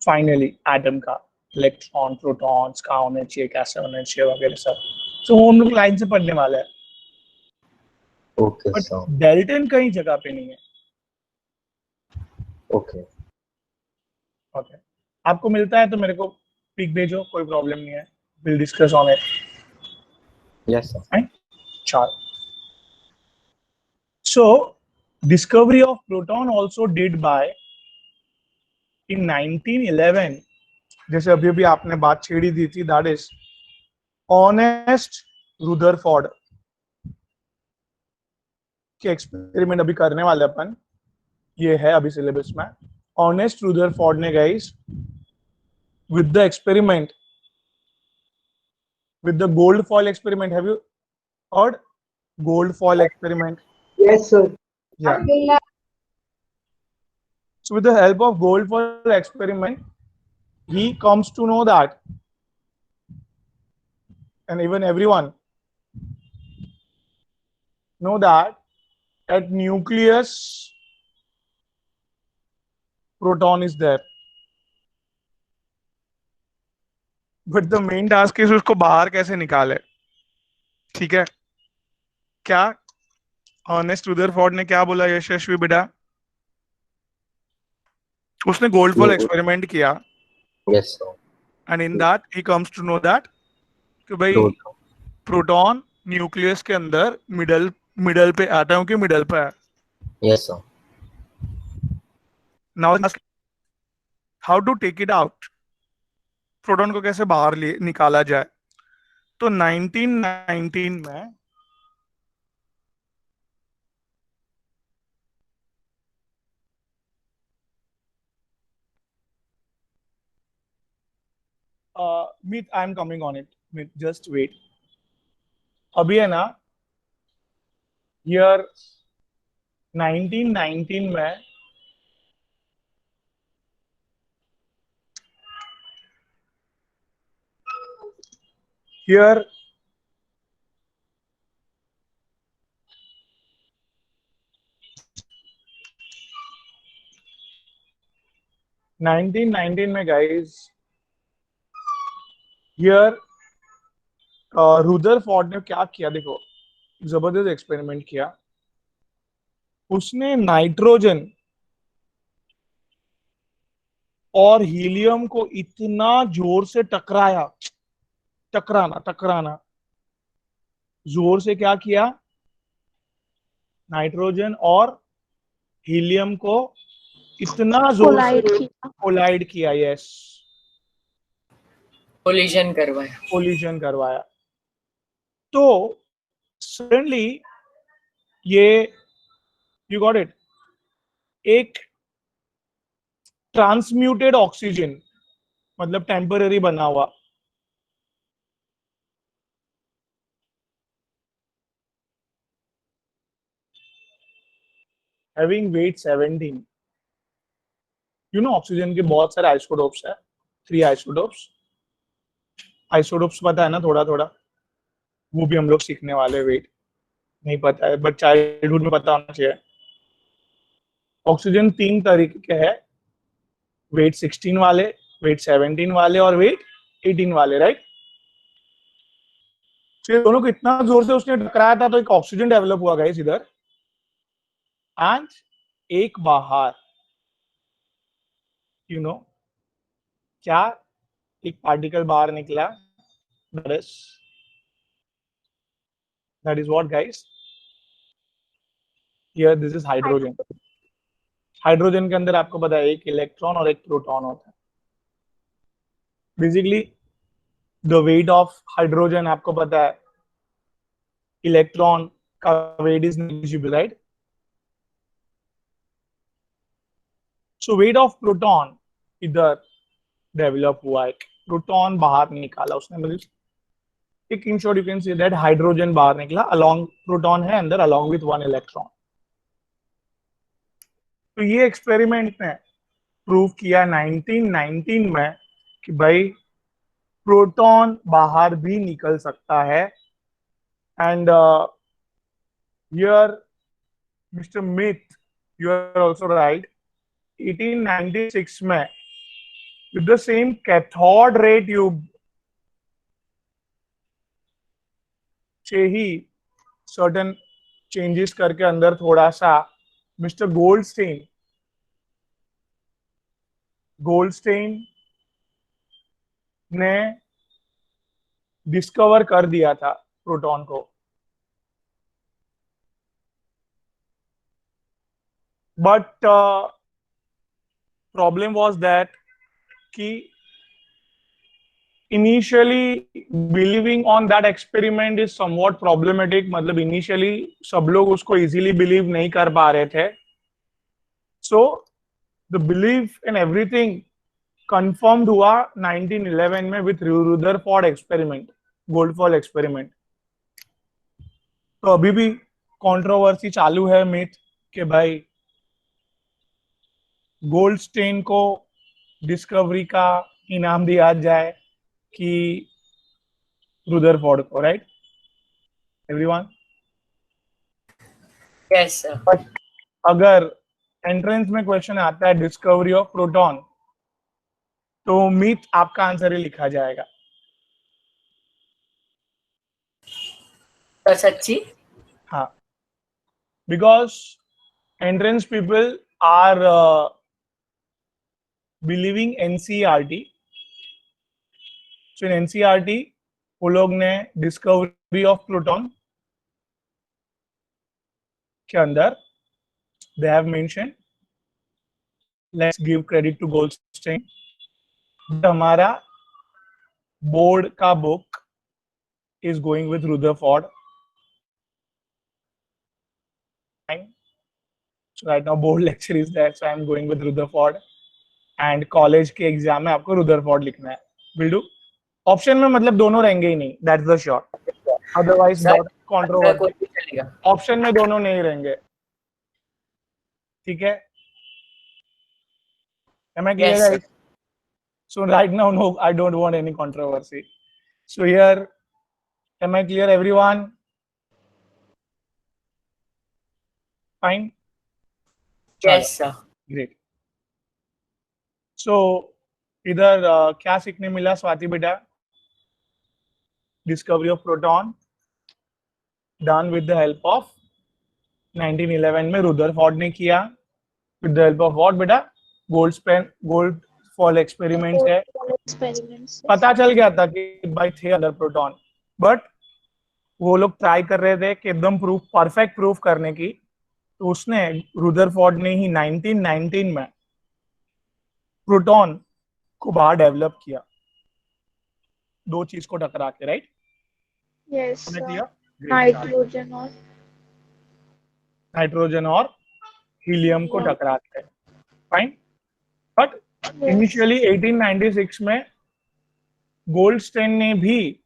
फाइनली एटम का, इलेक्ट्रॉन प्रोटॉन्स का होने चाहिए, कैसे होने चाहिए वगैरह सब. तो वो हम लोग लाइन से पढ़ने वाले हैं. Okay but sir. डेल्टन कहीं जगह पे नहीं है. ओके ओके, आपको मिलता है तो मेरे को पिक भेजो, कोई प्रॉब्लम नहीं है. Will discuss on it. Yes sir. Fine, चलो. So, discovery of proton also did by in 1911. जैसे अभी अभी आपने बात छेड़ी दी थी, that is ऑनेस्ट रुदरफोर्ड के एक्सपेरिमेंट अभी करने वाले अपन. ये है अभी सिलेबस में. ऑनेस्ट रुदरफोर्ड ने guys with the experiment with the gold foil experiment. Have you heard gold foil experiment? Yes, sir. Yeah. So with the help of gold foil experiment, he comes to know that, and even everyone know that at nucleus proton is there. But the main task is उसको बाहर कैसे निकाले. ठीक है. क्या Ernest Rutherford ने क्या बोला यशस्वी बेटा? उसने गोल्ड फॉल एक्सपेरिमेंट किया. Yes, sir. And in that he comes to know that कि भाई प्रोटॉन न्यूक्लियस के अंदर मिडल पे एटम के मिडल पे है. Yes, sir. Now how to take it out, proton को कैसे बाहर निकाला जाए. तो 1919 में Meet, I am coming on it. Meet, just wait. अभी है ना, year 1919 में here में guys, here रुदरफोर्ड ने क्या किया, देखो जबरदस्त एक्सपेरिमेंट किया. उसने नाइट्रोजन और हीलियम को इतना जोर से टकराना जोर से क्या किया, नाइट्रोजन और हीलियम को इतना जोर से कोलाइड किया. यस, कोलिजन करवाया. तो सडनली ये, यू गॉट इट, एक ट्रांसम्यूटेड ऑक्सीजन, मतलब टेम्पररी बना हुआ, having weight 17. You know oxygen के बहुत सारे आइसोटोप्स है, 3 आइसोटोप्स पता है ना, थोड़ा वो भी हम लोग सीखने वाले. वेट नहीं पता है बट चाइल्डहुड में पता होना चाहिए. ऑक्सीजन 3 तरीके के है, वेट 16 वाले, वेट 17 वाले और वेट 18 वाले, राइट. तो दोनों को इतना जोर से उसने टकराया था तो एक ऑक्सीजन डेवलप हुआ गाइस इधर, एंड एक बाहर, यू नो क्या, एक पार्टिकल बाहर निकला. That is what guys, here this is hydrogen. Hydrogen के अंदर आपको पता है एक इलेक्ट्रॉन और एक प्रोटॉन होता है. Basically the weight of hydrogen आपको पता है, इलेक्ट्रॉन का weight is negligible, right. So weight of proton इधर डेवलप हुआ, एक प्रोटॉन बाहर निकाला उसने, मतलब एक in short you can say that hydrogen बाहर निकला, अलोंग प्रोटॉन है अंदर अलोंग विथ 1 इलेक्ट्रॉन. तो ये एक्सपेरिमेंट ने प्रूव किया 1919 में कि भाई प्रोटॉन बाहर भी निकल सकता है. And here mister Smith, you are also right. 1896 में with the same cathode ray tube से ही certain changes करके अंदर थोड़ा सा मिस्टर गोल्डस्टेन ने डिस्कवर कर दिया था प्रोटॉन को. बट प्रॉब्लम वाज दैट कि initially believing on that experiment is somewhat problematic. मतलब इनिशियली सब लोग उसको इजीली बिलीव नहीं कर पा रहे थे. So the belief in everything confirmed हुआ 1911 में विथ रुदरफोर्ड एक्सपेरिमेंट. गोल्डफॉल एक्सपेरिमेंट। तो अभी भी कंट्रोवर्सी चालू है मिथ कि भाई गोल्डस्टेन को डिस्कवरी का इनाम दिया जाए कि रुदरफोर्ड को, right everyone? Yes, sir. But अगर एंट्रेंस में क्वेश्चन आता है डिस्कवरी ऑफ प्रोटॉन, तो मिथ आपका आंसर ही लिखा जाएगा। तो सच्ची? हाँ, because entrance people are believing NCERT. So in NCERT वो लोग ने डिस्कवरी ऑफ प्रोटॉन के अंदर they have mention, let's give credit to Goldstein, हमारा बोर्ड का book is going with Rutherford. Fine. So right now board lecture is there, so I'm going with Rutherford. And college के exam में आपको Rutherford लिखना है. Will do. Option में मतलब दोनों रहेंगे ही नहीं, that's the short. Otherwise बहुत controversy. कोई भी चलेगा। ऑप्शन में दोनों नहीं रहेंगे, ठीक है? Am I clear, Yes, sir. guys? So right now, no, I don't want any controversy. So here, am I clear, everyone? Fine. Yes, sir. Great. So इधर क्या सीखने मिला स्वाति बेटा? Discovery of proton done with the help of 1911 में Rutherford ने किया, with the help of what बेटा? Gold foil experiments है। पता चल गया था कि भाई थे अंदर प्रोटॉन, बट वो लोग ट्राई कर रहे थे कि एकदम प्रूफ, परफेक्ट प्रूफ करने की। तो उसने, रुदरफोर्ड ने ही 1919 में प्रोटॉन को बाहर डेवलप किया, दो चीज को टकरा के, राइट? Yes, किया nitrogen और नाइट्रोजन और हीलियम को टकरा के, फाइन। बट इनिशियली 1896 में गोल्डस्टेन ने भी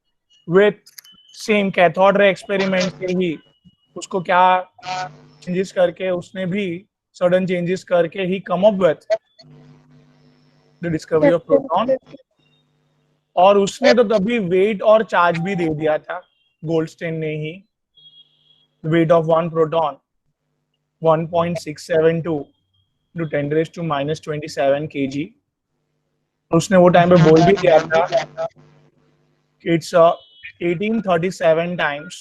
with same cathode ray experiment से ही उसको क्या चेंजेस करके, उसने भी सडन चेंजेस करके ही come up with the discovery of proton. और उसने तो तभी वेट और चार्ज भी दे दिया था, गोल्डस्टेन ने ही। Weight of one proton 1.672 into 10⁻⁻27 kg। उसने वो टाइम पे बोल भी दिया था कि it's 1837 times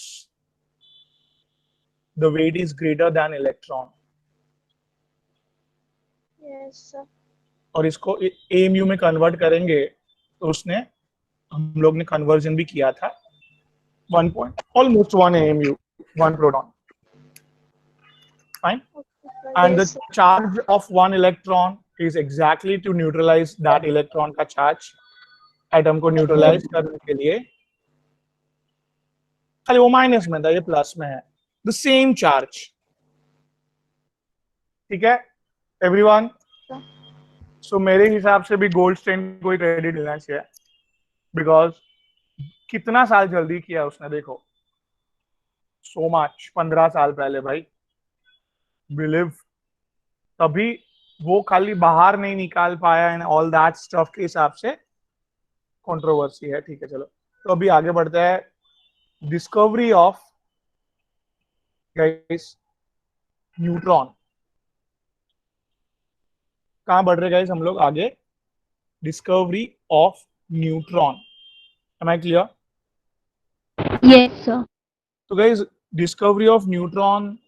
the weight is greater than electron। yes, sir. और इसको AMU में कन्वर्ट करेंगे तो उसने, हम लोग ने कन्वर्जन भी किया था, almost 1 AMU, 1 proton, fine। And the charge of one electron is exactly to neutralize that electron का charge। एटम को न्यूट्रलाइज करने के लिए, खाली वो माइनस में था, ये प्लस में है, द सेम चार्ज, ठीक है एवरीवन? सो मेरे हिसाब से भी गोल्डस्टेन को ही क्रेडिट लेना चाहिए, बिकॉज कितना साल जल्दी किया उसने, देखो सो मच, 15 साल पहले भाई, बिलीव। तभी वो खाली बाहर नहीं निकाल पाया एंड ऑल दैट स्टफ के हिसाब से कंट्रोवर्सी है, ठीक है? चलो तो अभी आगे बढ़ते हैं। डिस्कवरी ऑफ गाइस न्यूट्रॉन, कहां बढ़ रहे गाइस हम लोग आगे? Discovery of neutron, am I clear? Yes, sir. So guys, discovery of neutron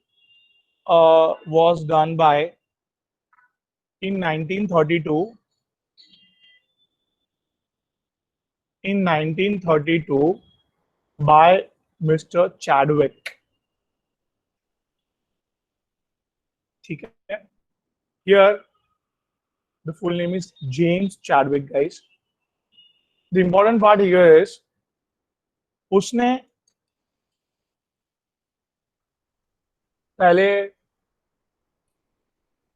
was done by in 1932 by Mr. Chadwick, ठीक है? Here the full name is James Chadwick, guys। The important part here is उसने पहले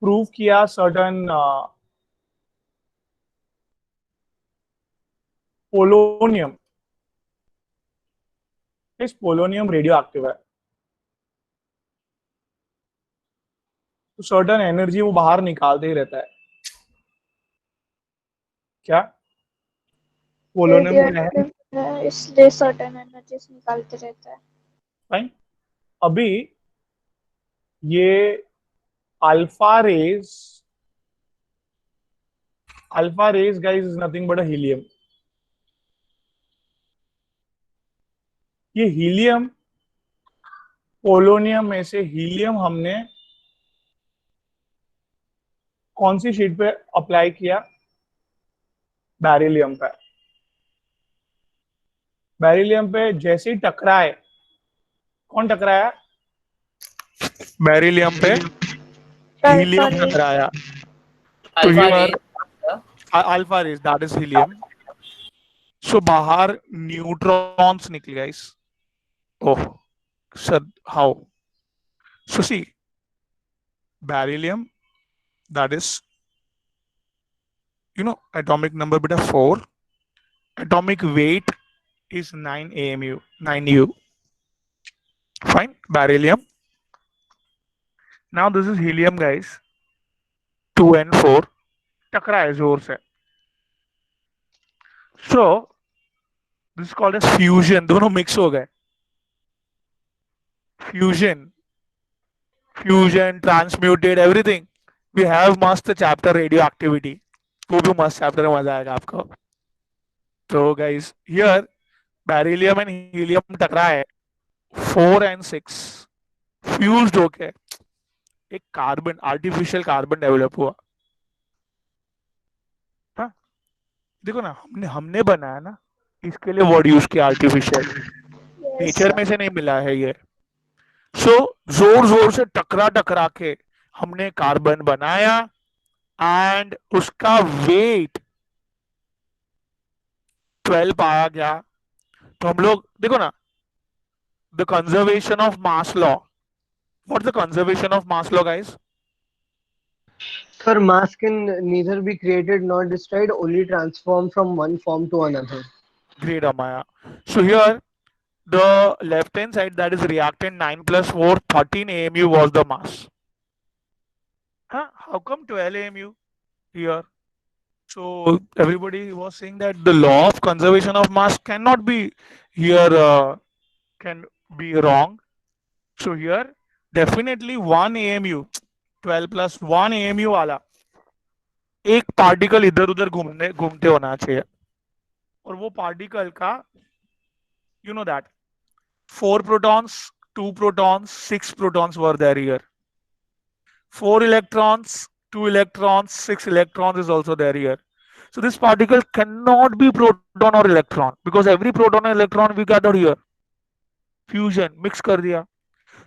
prove किया certain polonium इस polonium radio active है, तो certain energy वो बाहर निकालते ही रहता है। क्या पोलोनियम क्या है? रेडियोएक्टिव है इसलिए सर्टेन एनर्जीज निकालते रहता है। फाइन। अभी ये alpha rays guys is nothing but a helium. ये हीलियम, पोलोनियम में से हीलियम हमने कौन सी शीट पे अप्लाई किया? बेरिलियम पे। बेरिलियम पे जैसे ही टकराए, कौन टकराया? बेरिलियम पे हीलियम टकराया, तो Alpha here ray, sir. Alpha rays that is helium. So बाहर न्यूट्रॉन्स निकले guys. Oh sir, how? So see, beryllium that is, atomic number beta 4, atomic weight is 9 AMU, 9U. Fine, beryllium. Now this is helium guys, 2 and 4 टकरा है जोर से। So this is called as fusion, दोनों mix हो गए। fusion transmuted everything। we have मस्त chapter radioactivity, वो भी मस्त चैप्टर है, मजा आएगा आपको। तो guys here beryllium and helium टकरा है, 4 and 6 फ्यूज्ड होके एक कार्बन, आर्टिफिशियल कार्बन डेवलप हुआ। हाँ, देखो ना, हमने बनाया ना, इसके लिए वर्ड यूज किया आर्टिफिशियल, नेचर में से नहीं मिला है ये। सो जोर जोर से टकरा के हमने कार्बन बनाया एंड उसका वेट 12 पाया गया। तो हम लोग देखो ना, the conservation of mass law, what's the conservation of mass law guys? Sir, mass can neither be created nor destroyed, only transformed from one form to another. Great, Amaya. So here the left hand side, that is reactant 9 plus 4, 13 AMU was the mass. Huh? How come 12 AMU here? So everybody was saying that the law of conservation of mass cannot be here, can be wrong. So here definitely 1 AMU, 12 plus 1 AMU वाला एक particle इधर उधर घूमते होना चाहिए, और वो particle का you know that 4 protons, 2 protons, 6 protons were there here. 4 electrons, 2 electrons, 6 electrons is also there here. So this particle cannot be proton or electron, because every proton and electron we gather here. Fusion, mix कर दिया.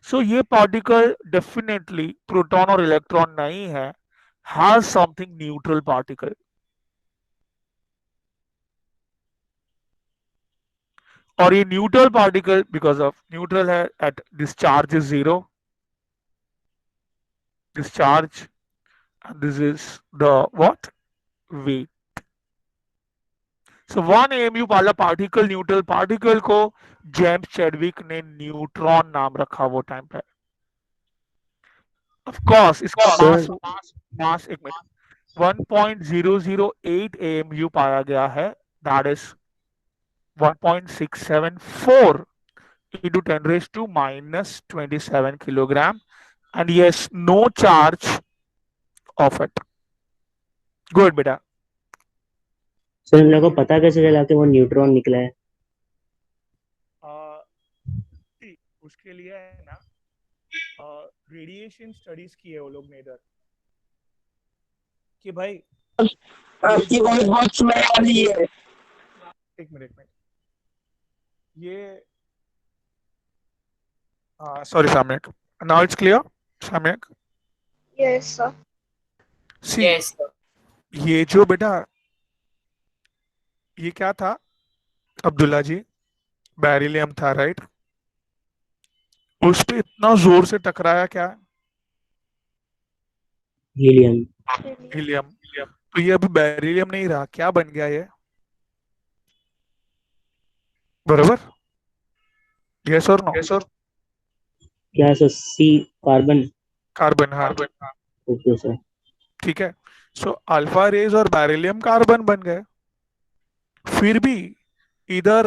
So ये particle definitely proton or electron नहीं है, has something neutral particle. और ये neutral particle because of neutral है, at discharge is 0, discharge, and this is the what? Weight. So 1 AMU वाला particle, neutral particle को जेम्स चैडविक ने neutron नाम रखा वो टाइम पे। ऑफ कोर्स इसका मास एक मिनट 1.008 AMU पाया गया है, that is 1.674 into 10 raised to minus 27 kilogram, and yes, no charge of it. Good बेटा। सर इन लोगों को पता कैसे चला कि वो न्यूट्रॉन निकला है? उसके लिए है ना, रेडिएशन स्टडीज की है वो लोग ने इधर, कि भाई आपकी वॉइस बहुत स्लो आ रही है। एक मिनट ये सॉरी सामयिक, नाउ इट्स क्लियर सामयिक? Yes, sir. सी Yes, sir. ये जो बेटा, ये क्या था अब्दुल्ला जी? बेरिलियम था, राइट? उस पे इतना जोर से टकराया क्या? हीलियम। हीलियम। तो ये अभी बेरिलियम नहीं रहा, क्या बन गया ये? बराबर? यस और नो? क्या सर? सी कार्बन। कार्बन, हाँ। Okay sir. ठीक है, सो अल्फा रेज और बेरिलियम कार्बन बन गए। फिर भी इधर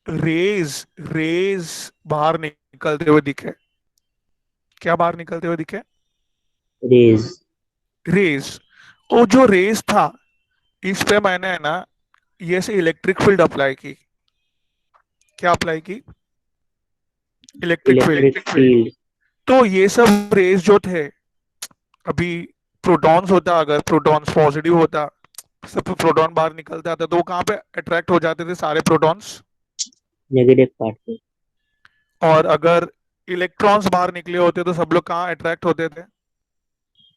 रेज रेज बाहर निकलते हुए दिखे। क्या बाहर निकलते हुए दिखे? रेज। रेज। वो जो रेज था, इस पे मैंने है ना ये से इलेक्ट्रिक फील्ड अप्लाई की। क्या अप्लाई की? Electric electric field. फील्ड। तो ये सब रेज जो थे, अभी प्रोटॉन्स होता, अगर प्रोटॉन्स पॉजिटिव होता, सब प्रोटॉन बाहर निकलते आते, तो वो कहाँ पे अट्रैक्ट हो जाते थे? सारे प्रोटॉन्स। नेगेटिव पार्ट पे। और अगर इलेक्ट्रॉन्स बाहर निकले होते तो सब लोग कहाँ अट्रैक्ट होते थे?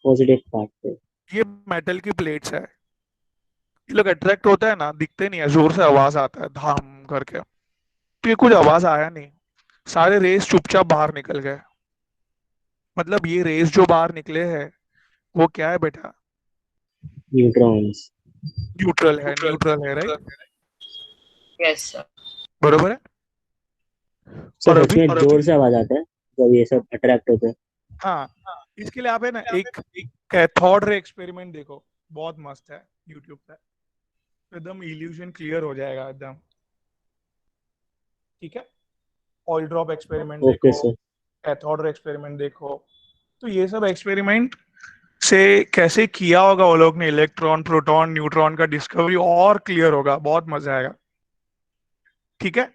पॉजिटिव पार्ट पे। ये मेटल की प्लेट्स है, ये लोग अट्रैक्ट होता है ना, दिखते नहीं है, जोर से आवाज आता है धाम करके। तो ये कुछ आवाज आया नहीं, सारे रेस चुपचाप बाहर निकल गए। मतलब ये रेस जो बाहर निकले हैं वो क्या है बेटा? न्यूट्रॉन्स। न्यूट्रल है, राइट? Yes sir. बरोबर है। और सर सच अभी में जोर से आवाज आता है जब ये सब अट्रैक्ट होते हैं। हाँ, इसके लिए आप है ना एक कैथोड रे एक्सपेरिमेंट देखो, बहुत मस्त है यूट्यूब पे, एकदम इल्यूजन क्लियर हो जाएगा एकदम। ठीक है, ऑयल ड्रॉप एक्सपेरिमेंट ओके देखो, सर। कैथोड रे एक्सपेरिमेंट देखो। तो ये सब एक्सपेरिमेंट से कैसे किया होगा वो लोग ने, इलेक्ट्रॉन प्रोटॉन न्यूट्रॉन का डिस्कवरी और क्लियर होगा, बहुत मजा आएगा। ठीक है,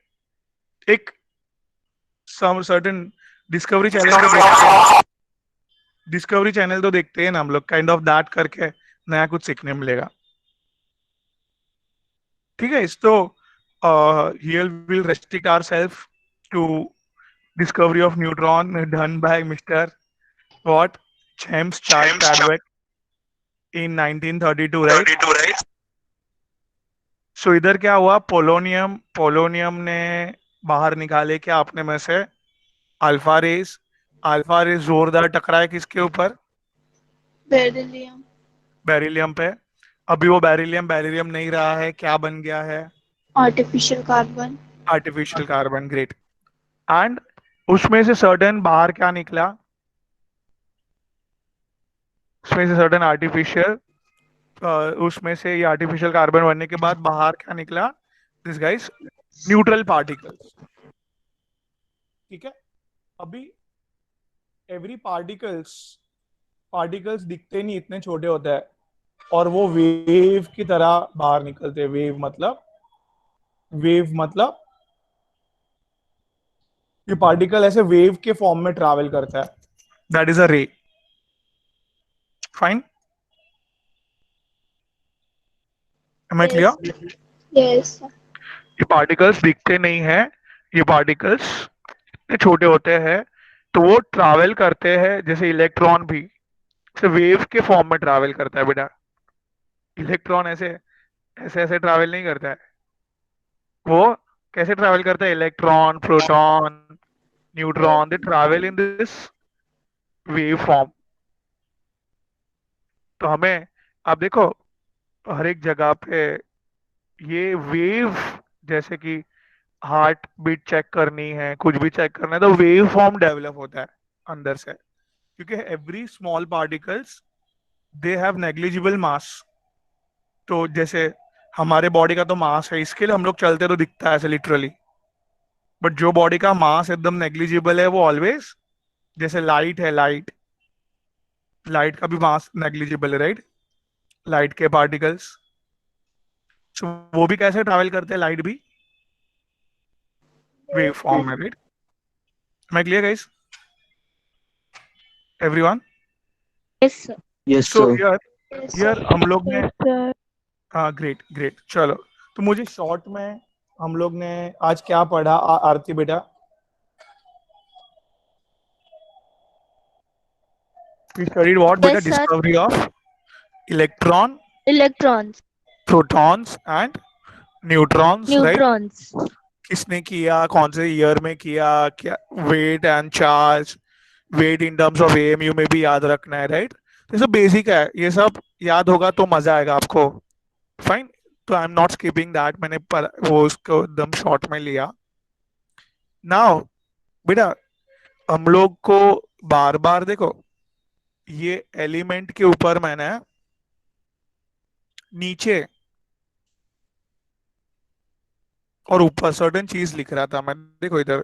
एक सम सर्टेन डिस्कवरी चैनल तो देखते हैं, डिस्कवरी चैनल तो देखते हैं ना हम लोग, काइंड ऑफ दैट करके नया कुछ सीखने मिलेगा। ठीक है, इस तो here will restrict ourself to discovery of neutron done by mister what, James Charles Chadwick in 1932, right? So इधर क्या हुआ, पोलोनियम पोलोनियम ने बाहर निकाले क्या अपने में से? Alpha race. अल्फा रेस जोरदार टकराए किसके ऊपर? बेरिलियम। बेरिलियम पे। अभी वो बेरिलियम बेरिलियम नहीं रहा है, क्या बन गया है? Artificial carbon. Artificial carbon, great. And उसमें से सर्टेन बाहर क्या निकला? उसमें से सर्टेन आर्टिफिशियल, उसमें से ये आर्टिफिशियल कार्बन बनने के बाद बाहर क्या निकला? This guys neutral particles. ठीक है, अभी एवरी पार्टिकल्स पार्टिकल्स दिखते नहीं, इतने छोटे होते हैं, और वो वेव की तरह बाहर निकलते हैं। वेव मतलब ये पार्टिकल ऐसे वेव के फॉर्म में ट्रैवल करता है, that is a ray. Fine, am I clear? Yes. ये पार्टिकल्स दिखते नहीं है, ये पार्टिकल्स इतने छोटे होते हैं, तो वो ट्रैवल करते हैं जैसे इलेक्ट्रॉन भी से वेव के फॉर्म में ट्रैवल करता है बेटा। इलेक्ट्रॉन ऐसे ऐसे ऐसे ट्रैवल नहीं करता है, वो कैसे ट्रैवल करता है? Electron proton neutron, they travel in this wave form. तो हमें, आप देखो, हर एक जगह पे ये वेव, जैसे कि हार्ट बीट चेक करनी है, कुछ भी चेक करना है, तो वेव फॉर्म डेवलप होता है अंदर से, क्योंकि every small particles they have negligible mass. तो जैसे हमारे बॉडी का तो मास है, इसके लिए हम लोग चलते तो दिखता है ऐसे लिटरली, बट जो बॉडी का मास एकदम नेग्लिजिबल है वो ऑलवेज, जैसे लाइट है, लाइट का भी मास नेग्लिजिबल है, राइट? लाइट के पार्टिकल्स, वो भी कैसे ट्रैवल करते हैं? लाइट भी वेव फॉर्म में, राइट? मैं clear guys, everyone? Yes sir. Yes so sir. यार हम लोग ने, सर। हाँ ग्रेट ग्रेट, चलो। तो मुझे शॉर्ट में हम लोग ने आज क्या पढ़ा, आरती बेटा? We studied what बेटा? Yes, sir. Discovery of electron, Electrons. Protons and neutrons, right? Neutrons. किसने किया, कौन से ईयर में किया, क्या weight and charge, weight in terms of AMU में भी याद रखना है, राइट? ये सब बेसिक है, ये सब याद होगा तो मजा आएगा आपको। फाइन, तो I am not skipping that, मैंने वो उसको एकदम शॉर्ट में लिया। नाउ बेटा हम लोग को बार बार देखो, ये एलिमेंट के ऊपर मैंने नीचे और ऊपर सर्टेन चीज लिख रहा था मैं। देखो इधर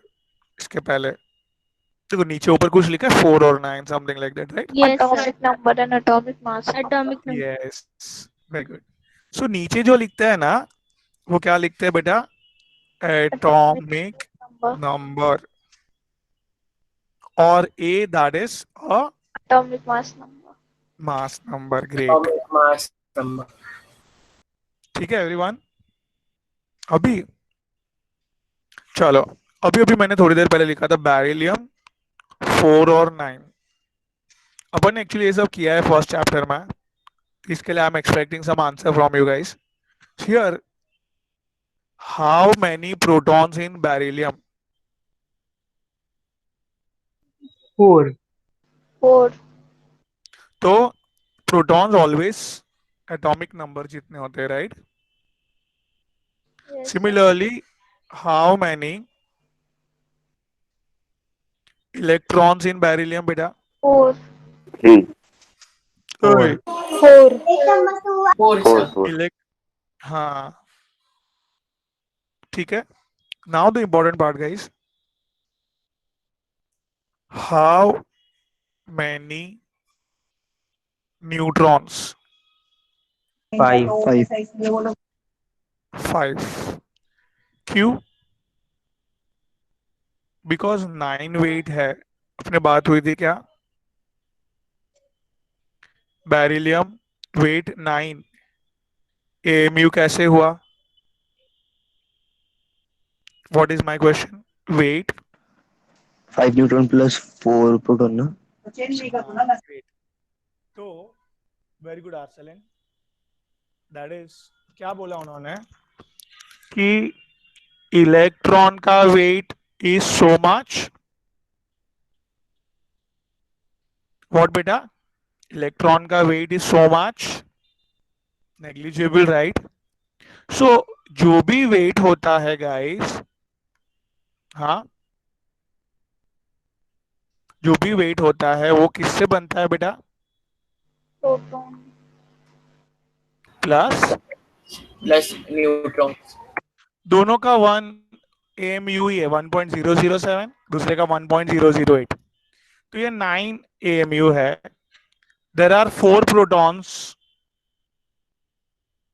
इसके पहले देखो नीचे ऊपर कुछ लिखा है 4 और 9 something like that, right? Yes, sir. Atomic number and atomic mass. Atomic number. Yes, very good. So नीचे जो लिखते हैं ना, वो क्या लिखते हैं बेटा? Atomic Number. नंबर, और A that is a Atomic mass number. Mass number. Great, Atomic mass number. ठीक है एवरीवन। अभी चलो, अभी अभी मैंने थोड़ी देर पहले लिखा था बेरिलियम 4 और 9। अपन ने एक्चुअली ये सब किया है फर्स्ट चैप्टर में, इसके लिए I am expecting some answer from you guys. Here how many protons in beryllium? 4. 4. तो प्रोटॉन्स ऑलवेज एटॉमिक नंबर जितने होते हैं, right? Yes. Similarly how many electrons in beryllium बेटा? 4. ओए, 4. 4, sir. इलेक्ट हाँ, ठीक है। Now the important part guys, how many neutrons? 5. 5। क्यों? बिकॉज 9 वेट है। अपने बात हुई थी क्या? बेरिलियम वेट 9, एएमयू कैसे हुआ? What is my question? Weight 5 neutron plus 4 proton ना। तो very good Arsalan, that is, क्या बोला उन्होंने कि इलेक्ट्रॉन का weight is so much. What बेटा? इलेक्ट्रॉन का weight is so much negligible, right? So जो भी वेट होता है गाइस, हाँ, जो भी वेट होता है वो किससे बनता है बेटा? Proton. Plus Plus neutrons. दोनों का 1 AMU ही है, 1.007, दूसरे का 1.008, तो ये 9 AMU है। देर आर 4 प्रोटॉन्स,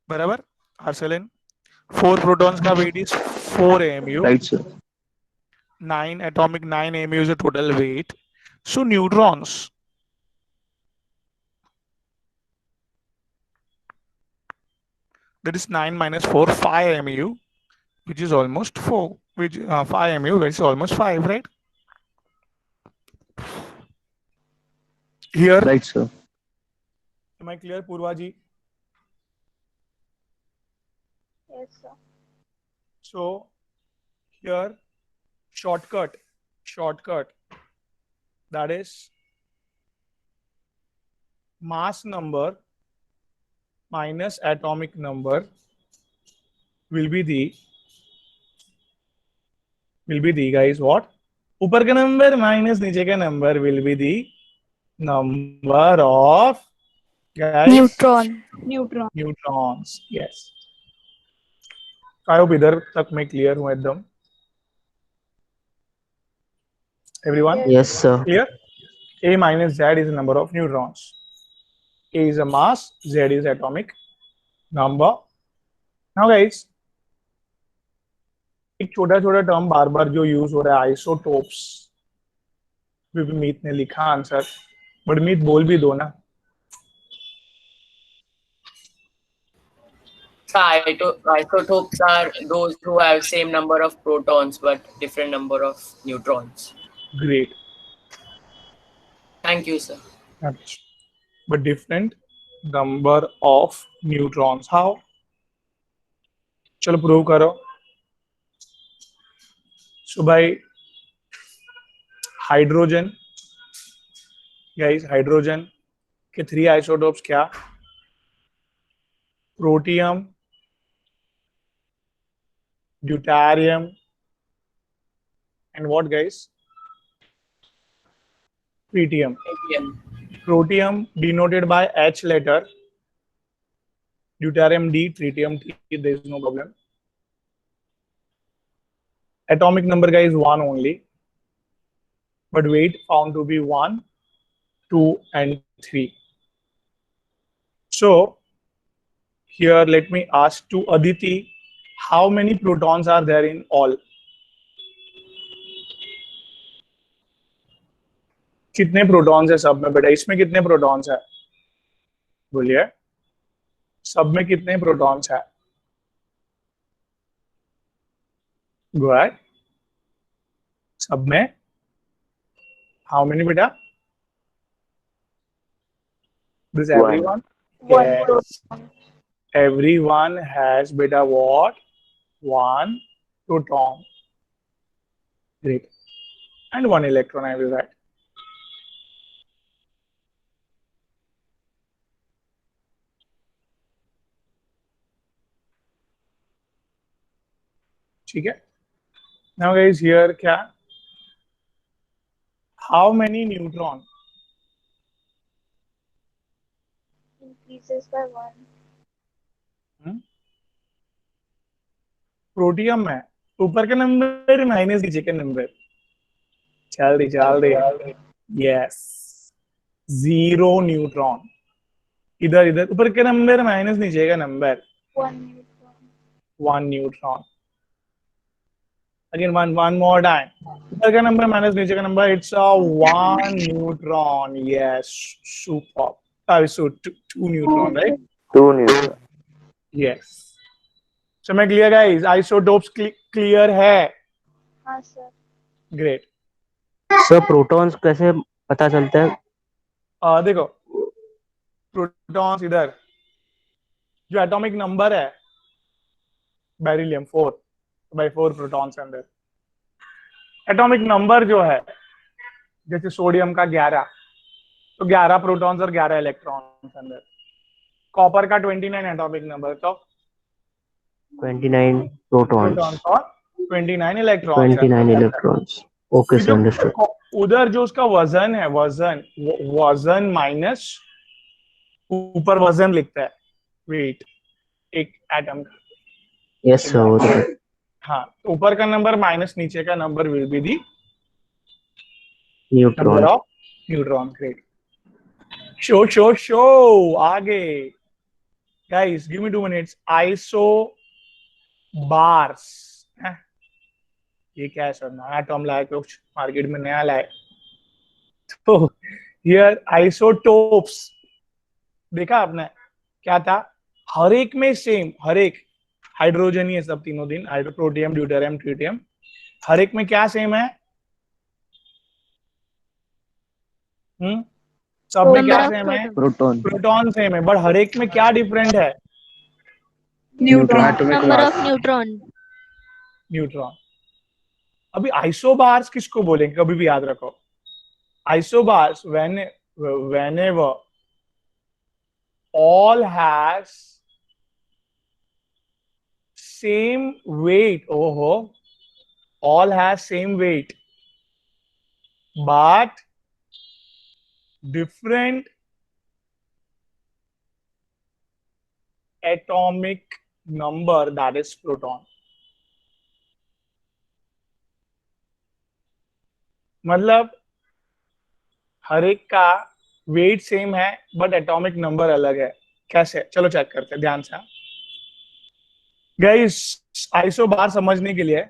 बराबर आर्सेलिन? 4 प्रोटॉन्स का weight is 4 AMU, right sir. 9 atomic 9 AMU is the total weight. So neutrons, that is 9 minus 4, 5 AMU, which is almost 4, which 5 AMU, which is almost 5, right? Here, right sir. am I clear, Purva ji? Yes, sir. So here, shortcut, that is mass number minus atomic number will be the guys what? ऊपर का number minus नीचे का number will be the number of guys neutrons. Yes, I hope इधर तक मैं clear हूँ एकदम। Everyone Yes, sir. clear? A minus Z is the number of neutrons. A is a mass, Z is atomic number. Now guys, एक छोटा छोटा term बार बार जो use हो रहा है, आइसोटोप्स। मीत ने लिखा आंसर, बट मीत बोल भी दो ना। So isotopes are those who have same number of protons but different number of neutrons. Great, Thank you, sir. but different number of neutrons. How? चलो प्रूव करो। सो भाई हाइड्रोजन, गाइस हाइड्रोजन के 3 isotopes क्या? Protium, deuterium And what, guys? Tritium. Tritium. Protium denoted by H letter. Deuterium D, tritium T, there is no problem. Atomic number, guys, 1 only. But weight found to be 1, 2, and 3. So, here let me ask to Aditi, how many protons are there in all? कितने protons है सब में बेटा? इसमें कितने protons है? बोलिए, सब में कितने प्रोटॉन्स है? गुड. सब में हाउ मेनी बेटा? This everyone? One Yes. proton. Everyone has beta what? 1 proton. Great. And 1 electron, I will write. ठीक है. Now guys, here क्या? How many neutron? Increases by 1. Protium में ऊपर का नंबर माइनस नीचे का नंबर. चल दे. Yes, 0 neutron. इधर ऊपर के नंबर माइनस नीचे का number 1 neutron. 1 neutron. Again, one more time. ऊपर का नंबर माइनस नीचे का number, it's a 1 neutron. Yes, super. So 2 neutron, right? 2 neutron. Yes. So मैं clear, guys? Isotopes clear है? हाँ सर. Great. सर प्रोटॉन्स कैसे पता चलता है? देखो, प्रोटॉन्स इधर जो एटॉमिक नंबर है बेरिलियम 4 by 4 प्रोटॉन्स अंदर. एटॉमिक नंबर जो है जैसे सोडियम का 11, तो 11 प्रोटॉन्स और 11 इलेक्ट्रॉन्स अंदर. कॉपर का 29 एटॉमिक नंबर, तो 29 प्रोटॉन्स और 29 electrons. 29 electrons. Okay sir, understood. उधर जो उसका वजन है, वजन माइनस ऊपर वजन लिखता है, वेट एक एटम का. Yes sir. हाँ, तो ऊपर का नंबर माइनस नीचे का number will be the neutron. Number of neutron. Great. So आगे guys, give me 2 minutes. Isobars. ये क्या है सर? नया टर्म लाया, कुछ मार्केट में नया लाया. तो हियर आइसोटोप्स देखा आपने क्या था? हर एक में सेम, हर एक हाइड्रोजन ही है सब तीनों दिन. प्रोटियम, ड्यूटेरियम, ट्रिटियम, हर एक में क्या सेम है? सब में क्या सेम है? प्रोटॉन सेम है, बट हर एक में क्या डिफरेंट है? Number of neutron. न्यूट्रॉन. अभी आइसोबार्स किसको बोलेंगे? कभी भी याद रखो, isobars whenever all has same weight. All has same weight but different atomic number, that is proton. मतलब हर एक का वेट सेम है बट एटॉमिक नंबर अलग है. कैसे? चलो चेक करते हैं ध्यान से. गाइस, आइसोबार समझने के लिए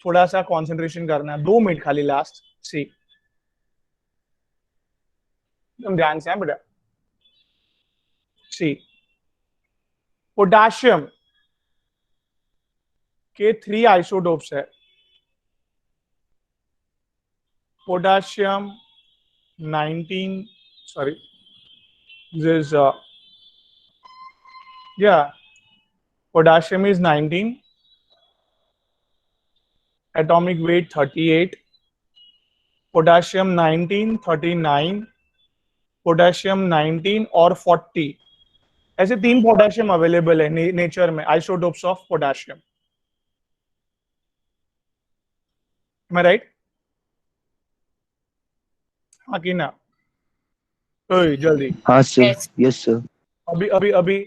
थोड़ा सा कंसंट्रेशन करना है. 2 मिनट खाली लास्ट. सी, तुम ध्यान से बेटा. सी, पोटाशियम के 3 आइसोटोप्स है. Potassium 19, sorry, this potassium is 19, atomic weight 38, potassium 19, 39, potassium 19 और 40. ऐसे 3 पोटेशियम अवेलेबल है नेचर में, isotopes of potassium. Am I right? हाँ कि ना? ओए जल्दी, हाँ सर, Yes. Yes sir. अभी अभी अभी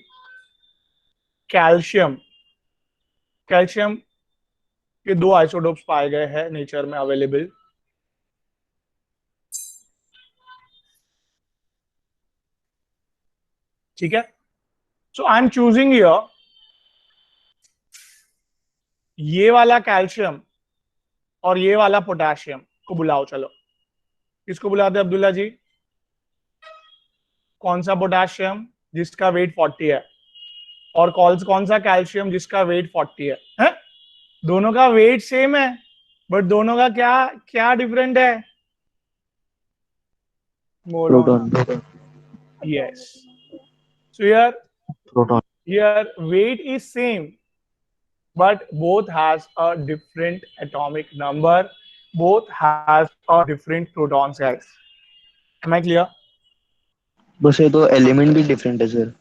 कैल्शियम के 2 आइसोटोप्स पाए गए हैं नेचर में अवेलेबल। ठीक है, सो आई एम चूजिंग हियर ये वाला कैल्शियम और ये वाला पोटेशियम को बुलाओ। चलो किसको बुलाते हैं अब्दुल्ला जी? कौन सा पोटेशियम जिसका वेट 40 है, और कौन सा कैल्शियम जिसका वेट 40 है? दोनों का वेट सेम है, बट दोनों का क्या क्या डिफरेंट है? Proton. Yes. So proton. here weight is same, but both has a different atomic number. Both has a different proton size. Am I clear? बस ये तो एलिमेंट भी डिफरेंट है सर।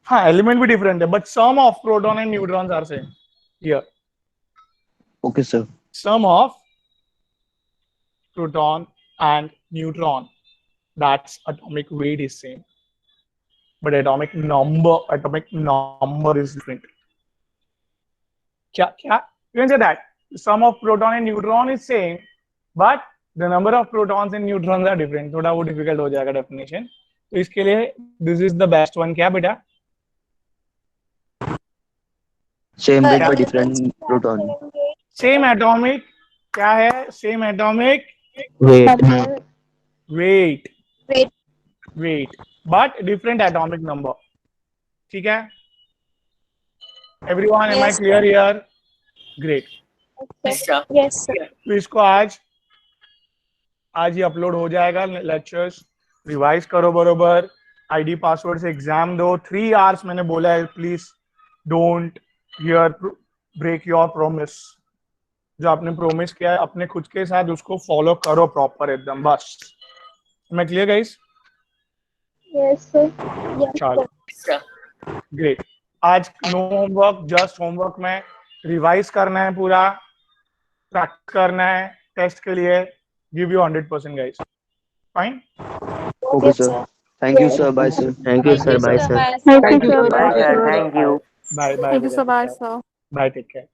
हाँ, element भी different है, but sum of proton and neutrons are same. Here, okay sir. sum of proton and neutron, that's atomic weight is same, but atomic number is different. क्या you can say that the sum of proton and neutron is same, but the number of protons and neutrons are different. थोड़ा वो difficult हो जाएगा definition, तो इसके लिए this is the best one। क्या बेटा? Same weight but different proton. Same atomic, क्या है? Same atomic weight but different atomic number। ठीक है everyone, am I clear here? Great। Yes, sir. Yes, sir. तो इसको आज ही अपलोड हो जाएगा लेक्चर्स। रिवाइज करो बरोबर, आईडी पासवर्ड से एग्जाम दो। 3 आवर्स मैंने बोला है, please don't hear break your promise. जो आपने प्रॉमिस किया है अपने खुद के साथ, उसको फॉलो करो प्रॉपर एकदम, बस। मैं clear guys? Yes, sir. Yes, चलो Yes, sir. ग्रेट। आज नो होमवर्क, जस्ट होमवर्क में रिवाइज करना है, पूरा प्रैक्टिस करना है टेस्ट के लिए। Give you 100% guys. Fine, okay sir, thank you sir, bye sir. Thank you sir, bye sir. Thank you, sir. Bye sir, thank you. Bye bye Thank you, sir. Bye, sir. Bye, take care.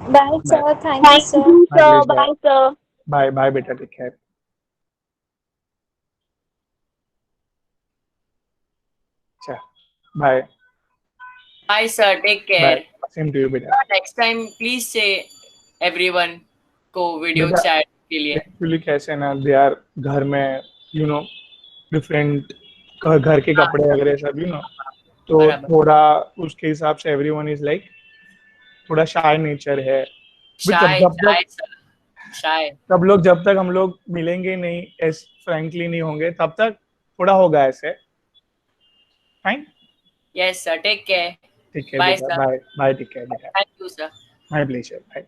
Bye, sir. Thank you, sir. sir. Bye, sir. Bye bye बेटा, take care. अच्छा, bye Bye, sir. Take care. Bye, same to you बेटा। Next time, please say everyone को video बेटा, chat के लिए। Actually कैसे ना, they are घर में यू नो डिफरेंट घर के कपड़े वगैरह सब यू नो, तो बराबर। थोड़ा उसके हिसाब से एवरीवन इज लाइक थोड़ा शाय नेचर है। शाय जब शाय तक सर, शाय। सब लोग जब तक हम लोग मिलेंगे नहीं, एस फ्रैंकली नहीं होंगे, तब तक थोड़ा होगा ऐसे। Fine, Yes, sir. Take care. ठीक है Bye, बेटा, sir. Bye bye, take care बेटा। Thank you, sir. My pleasure, bye.